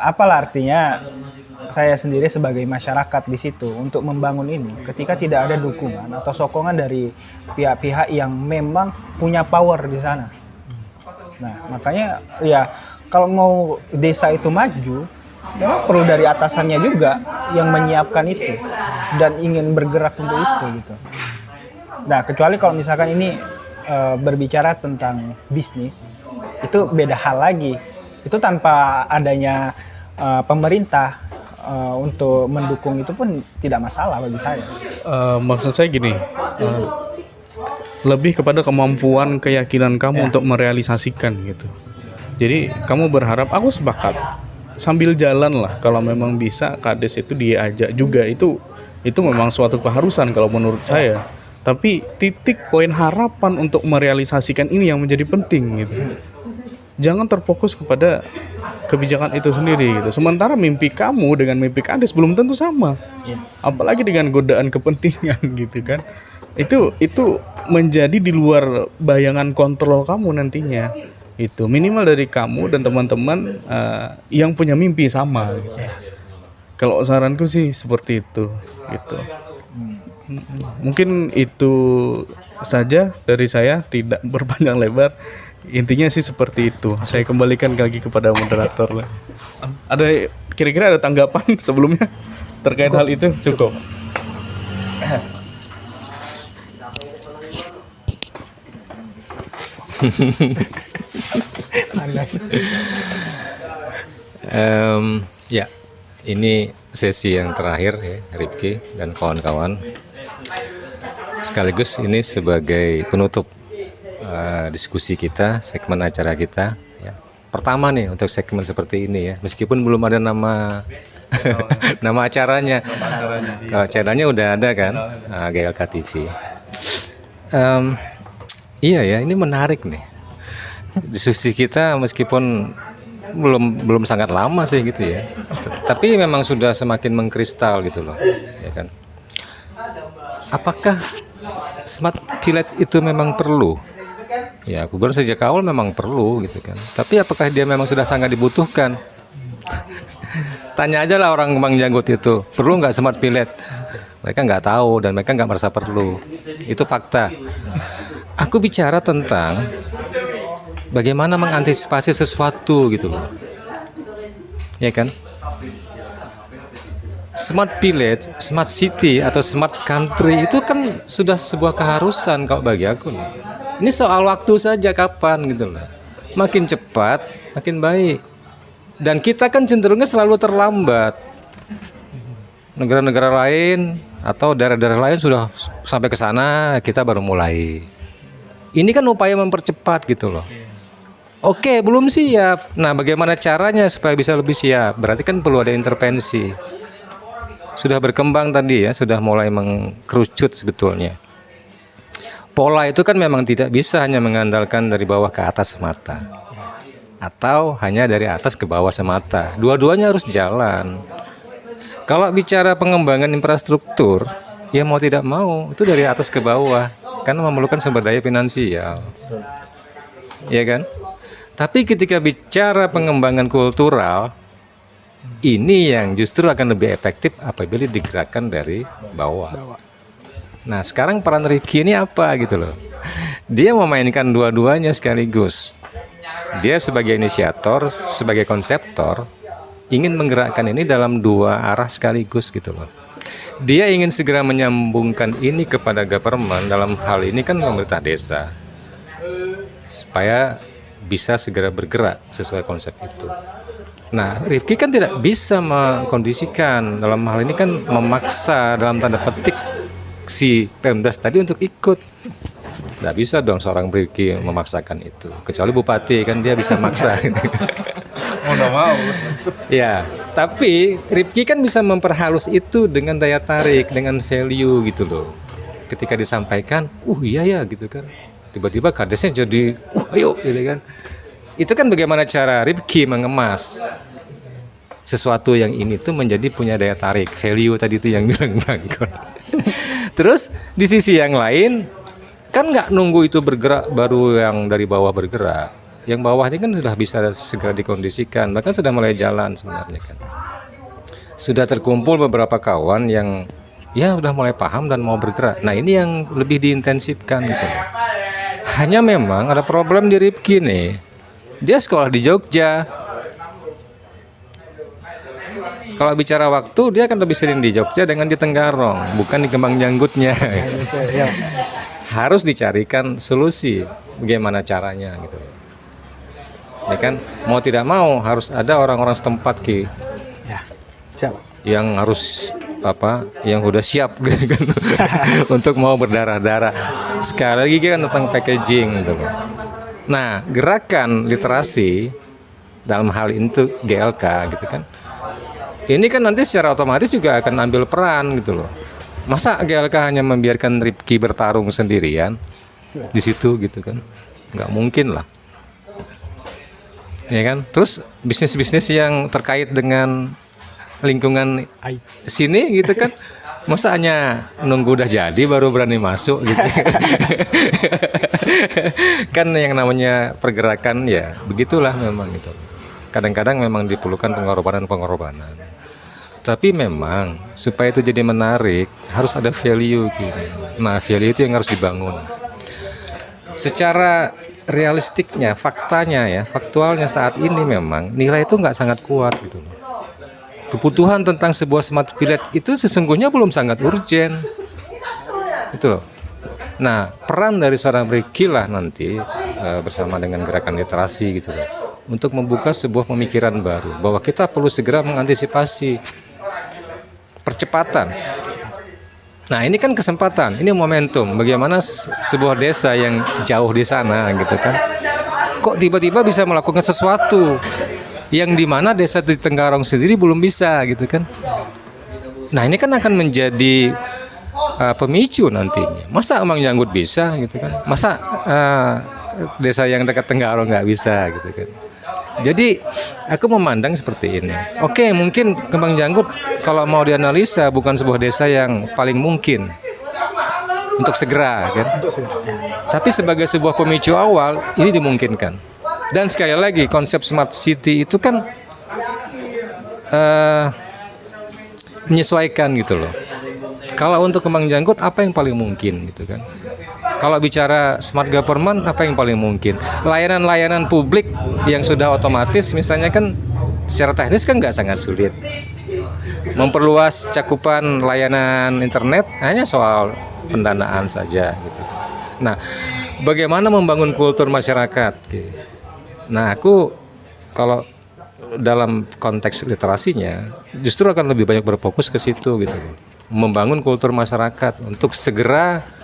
apalah artinya saya sendiri sebagai masyarakat di situ untuk membangun ini ketika tidak ada dukungan atau sokongan dari pihak-pihak yang memang punya power di sana. Nah, makanya ya kalau mau desa itu maju, memang perlu dari atasannya juga yang menyiapkan itu dan ingin bergerak untuk itu gitu. Nah, kecuali kalau misalkan ini berbicara tentang bisnis, itu beda hal lagi. Itu tanpa adanya pemerintah untuk mendukung itu pun tidak masalah bagi saya. Maksud saya gini, lebih kepada kemampuan keyakinan kamu untuk merealisasikan gitu. Jadi kamu berharap, aku sepakat sambil jalan lah kalau memang bisa kades itu diajak juga, itu memang suatu keharusan kalau menurut saya. Tapi titik poin harapan untuk merealisasikan ini yang menjadi penting gitu. Jangan terfokus kepada kebijakan itu sendiri gitu. Sementara mimpi kamu dengan mimpi kades belum tentu sama. Apalagi dengan godaan kepentingan gitu kan. Itu menjadi di luar bayangan kontrol kamu nantinya. Itu minimal dari kamu dan teman-teman yang punya mimpi sama gitu. Kalau saranku sih seperti itu gitu. Mungkin itu saja dari saya, tidak berpanjang lebar. Intinya sih seperti itu. Saya kembalikan lagi kepada moderator. Ada kira-kira ada tanggapan sebelumnya terkait hal itu? Cukup. Ya, ini sesi yang terakhir ya, Ripki dan kawan-kawan. Sekaligus ini sebagai penutup diskusi kita, segmen acara kita. Ya. Pertama nih untuk segmen seperti ini ya, meskipun belum ada nama nama acaranya. Kalau acaranya udah ada kan, GLK TV. Iya ya, ini menarik nih. Diskusi kita meskipun belum sangat lama sih gitu ya, tapi memang sudah semakin mengkristal gitu loh, ya kan. Apakah Smart Village itu memang perlu? Ya, aku baru sejak awal memang perlu gitu kan. Tapi apakah dia memang sudah sangat dibutuhkan? Tanya aja lah orang Kembang Janggut itu, perlu nggak Smart Village? Mereka nggak tahu dan mereka nggak merasa perlu. Itu fakta. Aku bicara tentang bagaimana mengantisipasi sesuatu gitu loh, ya kan? Smart Village, Smart City atau Smart Country itu kan sudah sebuah keharusan kalau bagi aku loh. Ini soal waktu saja kapan gitu loh. Makin cepat, makin baik. Dan kita kan cenderungnya selalu terlambat. Negara-negara lain atau daerah-daerah lain sudah sampai ke sana, kita baru mulai. Ini kan upaya mempercepat gitu loh. Oke, belum siap. Nah, bagaimana caranya supaya bisa lebih siap? Berarti kan perlu ada intervensi. Sudah berkembang tadi ya, sudah mulai mengkerucut sebetulnya. Pola itu kan memang tidak bisa hanya mengandalkan dari bawah ke atas semata. Atau hanya dari atas ke bawah semata. Dua-duanya harus jalan. Kalau bicara pengembangan infrastruktur, ya mau tidak mau itu dari atas ke bawah, karena memerlukan sumber daya finansial, ya kan? Tapi ketika bicara pengembangan kultural, ini yang justru akan lebih efektif apabila digerakkan dari bawah. Nah, sekarang peran Rifki ini apa gitu loh? Dia memainkan dua-duanya sekaligus. Dia sebagai inisiator, sebagai konseptor, ingin menggerakkan ini dalam dua arah sekaligus gitu loh. Dia ingin segera menyambungkan ini kepada government, dalam hal ini kan pemerintah desa, supaya bisa segera bergerak sesuai konsep itu. Nah, Rifki kan tidak bisa mengkondisikan, dalam hal ini kan memaksa dalam tanda petik si Pemdas tadi untuk ikut. Nggak bisa dong seorang Rifki memaksakan itu, kecuali bupati kan dia bisa maksa. Mau nggak mau. Ya, tapi Rifki kan bisa memperhalus itu dengan daya tarik, dengan value gitu loh. Ketika disampaikan, iya ya gitu kan. Tiba-tiba kardesnya jadi, ayo gitu kan. Itu kan bagaimana cara Rifki mengemas sesuatu yang ini tuh menjadi punya daya tarik, value tadi itu yang bilang Bangkon. Terus di sisi yang lain, kan nggak nunggu itu bergerak baru yang dari bawah bergerak. Yang bawah ini kan sudah bisa segera dikondisikan, bahkan sudah mulai jalan sebenarnya kan. Sudah terkumpul beberapa kawan yang ya udah mulai paham dan mau bergerak. Nah ini yang lebih diintensifkan gitu. Hanya memang ada problem di Rifki nih. Dia sekolah di Jogja. Kalau bicara waktu, dia akan lebih sering di Jogja dengan di Tenggarong, bukan di Kembang Janggutnya. Harus dicarikan solusi bagaimana caranya gitu. Ya kan, mau tidak mau harus ada orang-orang setempat Ya, siap. yang harus yang udah siap gitu kan untuk mau berdarah-darah. Sekali lagi kan tentang packaging gitu loh. Nah, gerakan literasi dalam hal itu GLK gitu kan. Ini kan nanti secara otomatis juga akan ambil peran gitu loh. Masa GLK hanya membiarkan Rifki bertarung sendirian di situ gitu kan? Nggak mungkin lah. Ya kan? Terus bisnis-bisnis yang terkait dengan lingkungan sini gitu kan, masa hanya nunggu udah jadi baru berani masuk gitu. Kan yang namanya pergerakan ya begitulah memang gitu. Kadang-kadang memang diperlukan pengorbanan. Tapi memang supaya itu jadi menarik harus ada value gitu. Nah, value itu yang harus dibangun. Secara realistiknya, faktanya ya, faktualnya saat ini memang nilai itu nggak sangat kuat gitu loh. Kebutuhan tentang sebuah smart village itu sesungguhnya belum sangat urgen. Itu loh. Nah, peran dari seorang Rifki lah nanti bersama dengan gerakan literasi gitu loh, untuk membuka sebuah pemikiran baru bahwa kita perlu segera mengantisipasi percepatan. Nah, ini kan kesempatan, ini momentum bagaimana sebuah desa yang jauh di sana gitu kan, kok tiba-tiba bisa melakukan sesuatu yang dimana desa di Tenggarong sendiri belum bisa gitu kan. Nah, ini kan akan menjadi pemicu nantinya. Masa Kembang Janggut bisa gitu kan, masa desa yang dekat Tenggarong nggak bisa gitu kan. Jadi aku memandang seperti ini. Oke, mungkin Kembang Janggut kalau mau dianalisa bukan sebuah desa yang paling mungkin untuk segera kan. Tapi sebagai sebuah pemicu awal ini dimungkinkan. Dan sekali lagi konsep smart city itu kan menyesuaikan gitu loh. Kalau untuk Kembang Janggut apa yang paling mungkin gitu kan. Kalau bicara smart government, apa yang paling mungkin? Layanan-layanan publik yang sudah otomatis misalnya kan secara teknis kan nggak sangat sulit. Memperluas cakupan layanan internet hanya soal pendanaan saja gitu. Nah, bagaimana membangun kultur masyarakat? Nah, aku kalau dalam konteks literasinya justru akan lebih banyak berfokus ke situ gitu. Membangun kultur masyarakat untuk segera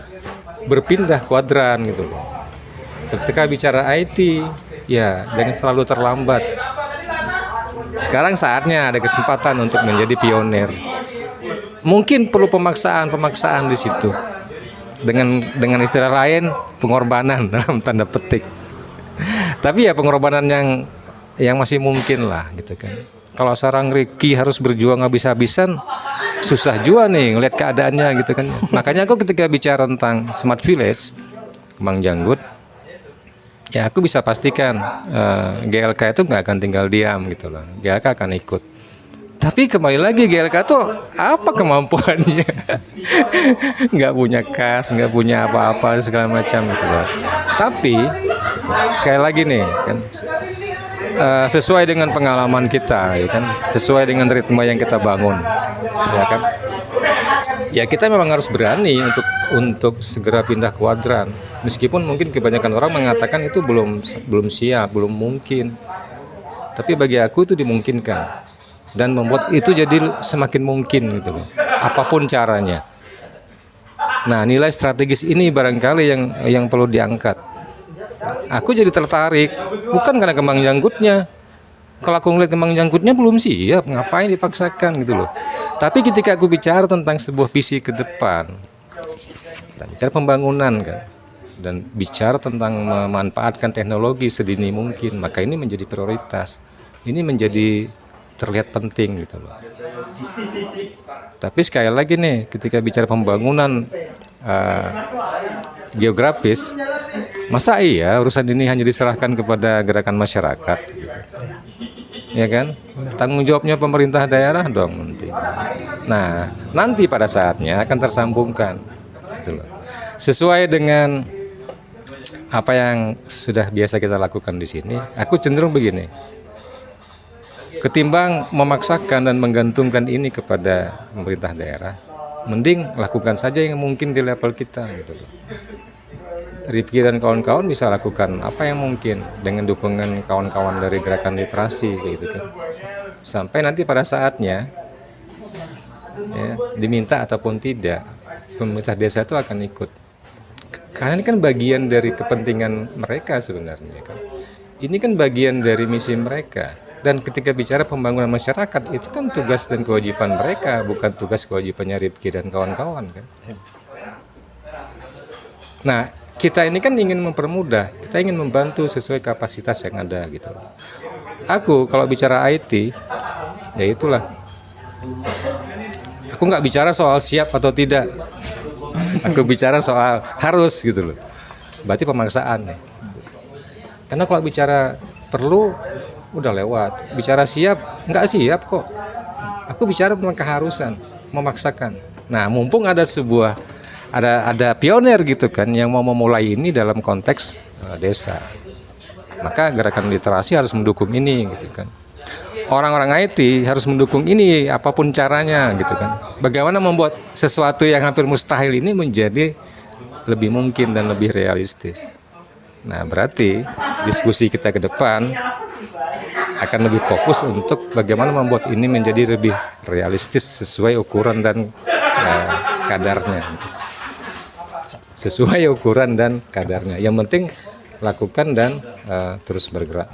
berpindah kuadran gitu loh. Ketika bicara IT, ya jangan selalu terlambat. Sekarang saatnya ada kesempatan untuk menjadi pionir. Mungkin perlu pemaksaan di situ. Dengan istilah lain pengorbanan dalam tanda petik. Tapi ya pengorbanan yang masih mungkin lah gitu kan. Kalau seorang Ricky harus berjuang habis-habisan, susah juga nih ngeliat keadaannya gitu kan. Makanya aku ketika bicara tentang Smart Village, Kembang Janggut, ya aku bisa pastikan GLK itu nggak akan tinggal diam gitu loh. GLK akan ikut. Tapi kembali lagi GLK tuh apa kemampuannya? Nggak punya kas, nggak punya apa-apa segala macam gitu loh. Tapi sekali lagi nih kan, sesuai dengan pengalaman kita, ya kan, sesuai dengan ritme yang kita bangun, ya kan. Ya kita memang harus berani untuk segera pindah kuadran. Meskipun mungkin kebanyakan orang mengatakan itu belum siap, belum mungkin. Tapi bagi aku itu dimungkinkan. Dan membuat itu jadi semakin mungkin gitu loh. Apapun caranya. Nah, nilai strategis ini barangkali yang perlu diangkat. Aku jadi tertarik bukan karena Kembang Janggutnya. Kalau aku ngeliat Kembang Janggutnya belum siap, ngapain dipaksakan gitu loh. Tapi ketika aku bicara tentang sebuah visi ke depan, dan bicara pembangunan kan, dan bicara tentang memanfaatkan teknologi sedini mungkin, maka ini menjadi prioritas. Ini menjadi terlihat penting gitu loh. Tapi sekali lagi nih, ketika bicara pembangunan geografis, masa iya urusan ini hanya diserahkan kepada gerakan masyarakat gitu. Ya kan? Tanggung jawabnya pemerintah daerah dong nanti. Nah, nanti pada saatnya akan tersambungkan gitu loh. Sesuai dengan apa yang sudah biasa kita lakukan di sini, aku cenderung begini. Ketimbang memaksakan dan menggantungkan ini kepada pemerintah daerah, mending lakukan saja yang mungkin di level kita gitu loh. Rifki dan kawan-kawan bisa lakukan apa yang mungkin dengan dukungan kawan-kawan dari gerakan literasi gitu kan. Sampai nanti pada saatnya ya, diminta ataupun tidak, pemerintah desa itu akan ikut. Karena ini kan bagian dari kepentingan mereka sebenarnya kan. Ini kan bagian dari misi mereka. Dan ketika bicara pembangunan masyarakat, itu kan tugas dan kewajiban mereka, bukan tugas kewajibannya Rifki dan kawan-kawan kan. Nah, kita ini kan ingin mempermudah, kita ingin membantu sesuai kapasitas yang ada gitu. Aku kalau bicara IT, ya itulah. Aku nggak bicara soal siap atau tidak. Aku bicara soal harus gitu loh. Berarti pemaksaan nih. Karena kalau bicara perlu, udah lewat. Bicara siap, nggak siap kok. Aku bicara tentang keharusan, memaksakan. Nah, mumpung ada pionir gitu kan yang mau memulai ini dalam konteks desa. Maka gerakan literasi harus mendukung ini gitu kan. Orang-orang IT harus mendukung ini apapun caranya gitu kan. Bagaimana membuat sesuatu yang hampir mustahil ini menjadi lebih mungkin dan lebih realistis. Nah, berarti diskusi kita ke depan akan lebih fokus untuk bagaimana membuat ini menjadi lebih realistis sesuai ukuran dan kadarnya. Sesuai ukuran dan kadarnya. Yang penting lakukan dan terus bergerak.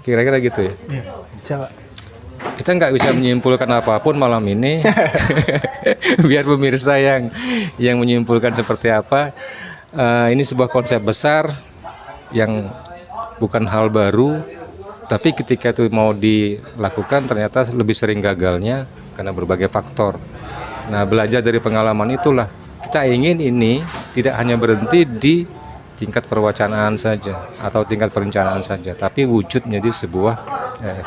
Kira-kira gitu ya. Coba. Kita nggak bisa menyimpulkan apapun malam ini. Biar pemirsa yang menyimpulkan seperti apa. Ini sebuah konsep besar yang bukan hal baru, tapi ketika itu mau dilakukan ternyata lebih sering gagalnya karena berbagai faktor. Nah, belajar dari pengalaman itulah kita ingin ini tidak hanya berhenti di tingkat perwacanaan saja atau tingkat perencanaan saja, tapi wujud menjadi sebuah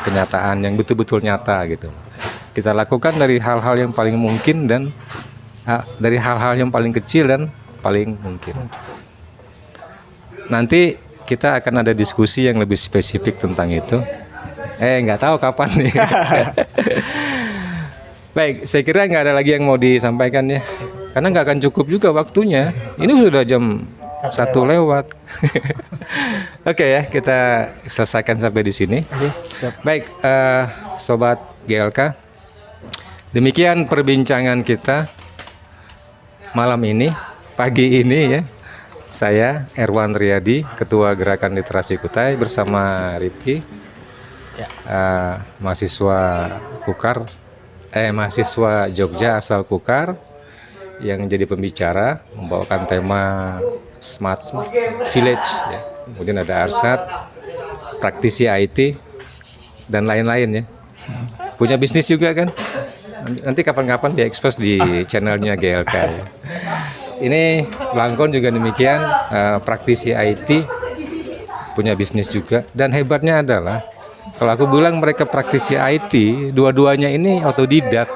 kenyataan yang betul-betul nyata gitu. Kita lakukan dari hal-hal yang paling mungkin dan dari hal-hal yang paling kecil dan paling mungkin. Nanti kita akan ada diskusi yang lebih spesifik tentang itu. Nggak tahu kapan nih. Baik, saya kira nggak ada lagi yang mau disampaikan ya. Karena nggak akan cukup juga waktunya. Ini sudah jam 1 lewat. Oke ya, kita selesaikan sampai di sini. Baik, Sobat GLK. Demikian perbincangan kita malam ini, pagi ini ya. Saya Erwan Riyadi, Ketua Gerakan Literasi Kutai bersama Rifki, mahasiswa mahasiswa Jogja asal Kukar yang jadi pembicara membawakan tema Smart Village. Ya. Kemudian ada Arsad, praktisi IT, dan lain-lain ya. Punya bisnis juga kan. Nanti kapan-kapan diekspos di channelnya GLK ya. Ini Blangkon juga demikian, praktisi IT, punya bisnis juga. Dan hebatnya adalah kalau aku bilang mereka praktisi IT, dua-duanya ini otodidak.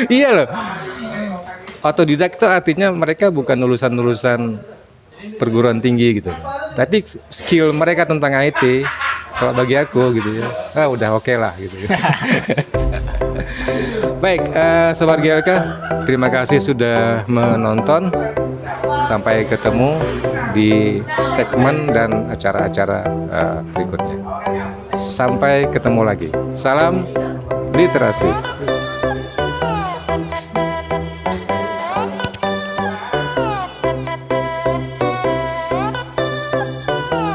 Iya loh. Otodidak itu artinya mereka bukan lulusan perguruan tinggi gitu. Tapi skill mereka tentang IT, kalau bagi aku gitu ya, udah oke lah gitu. Baik, Sobat GLK, terima kasih sudah menonton. Sampai ketemu di segmen dan acara-acara berikutnya. Sampai ketemu lagi. Salam literasi.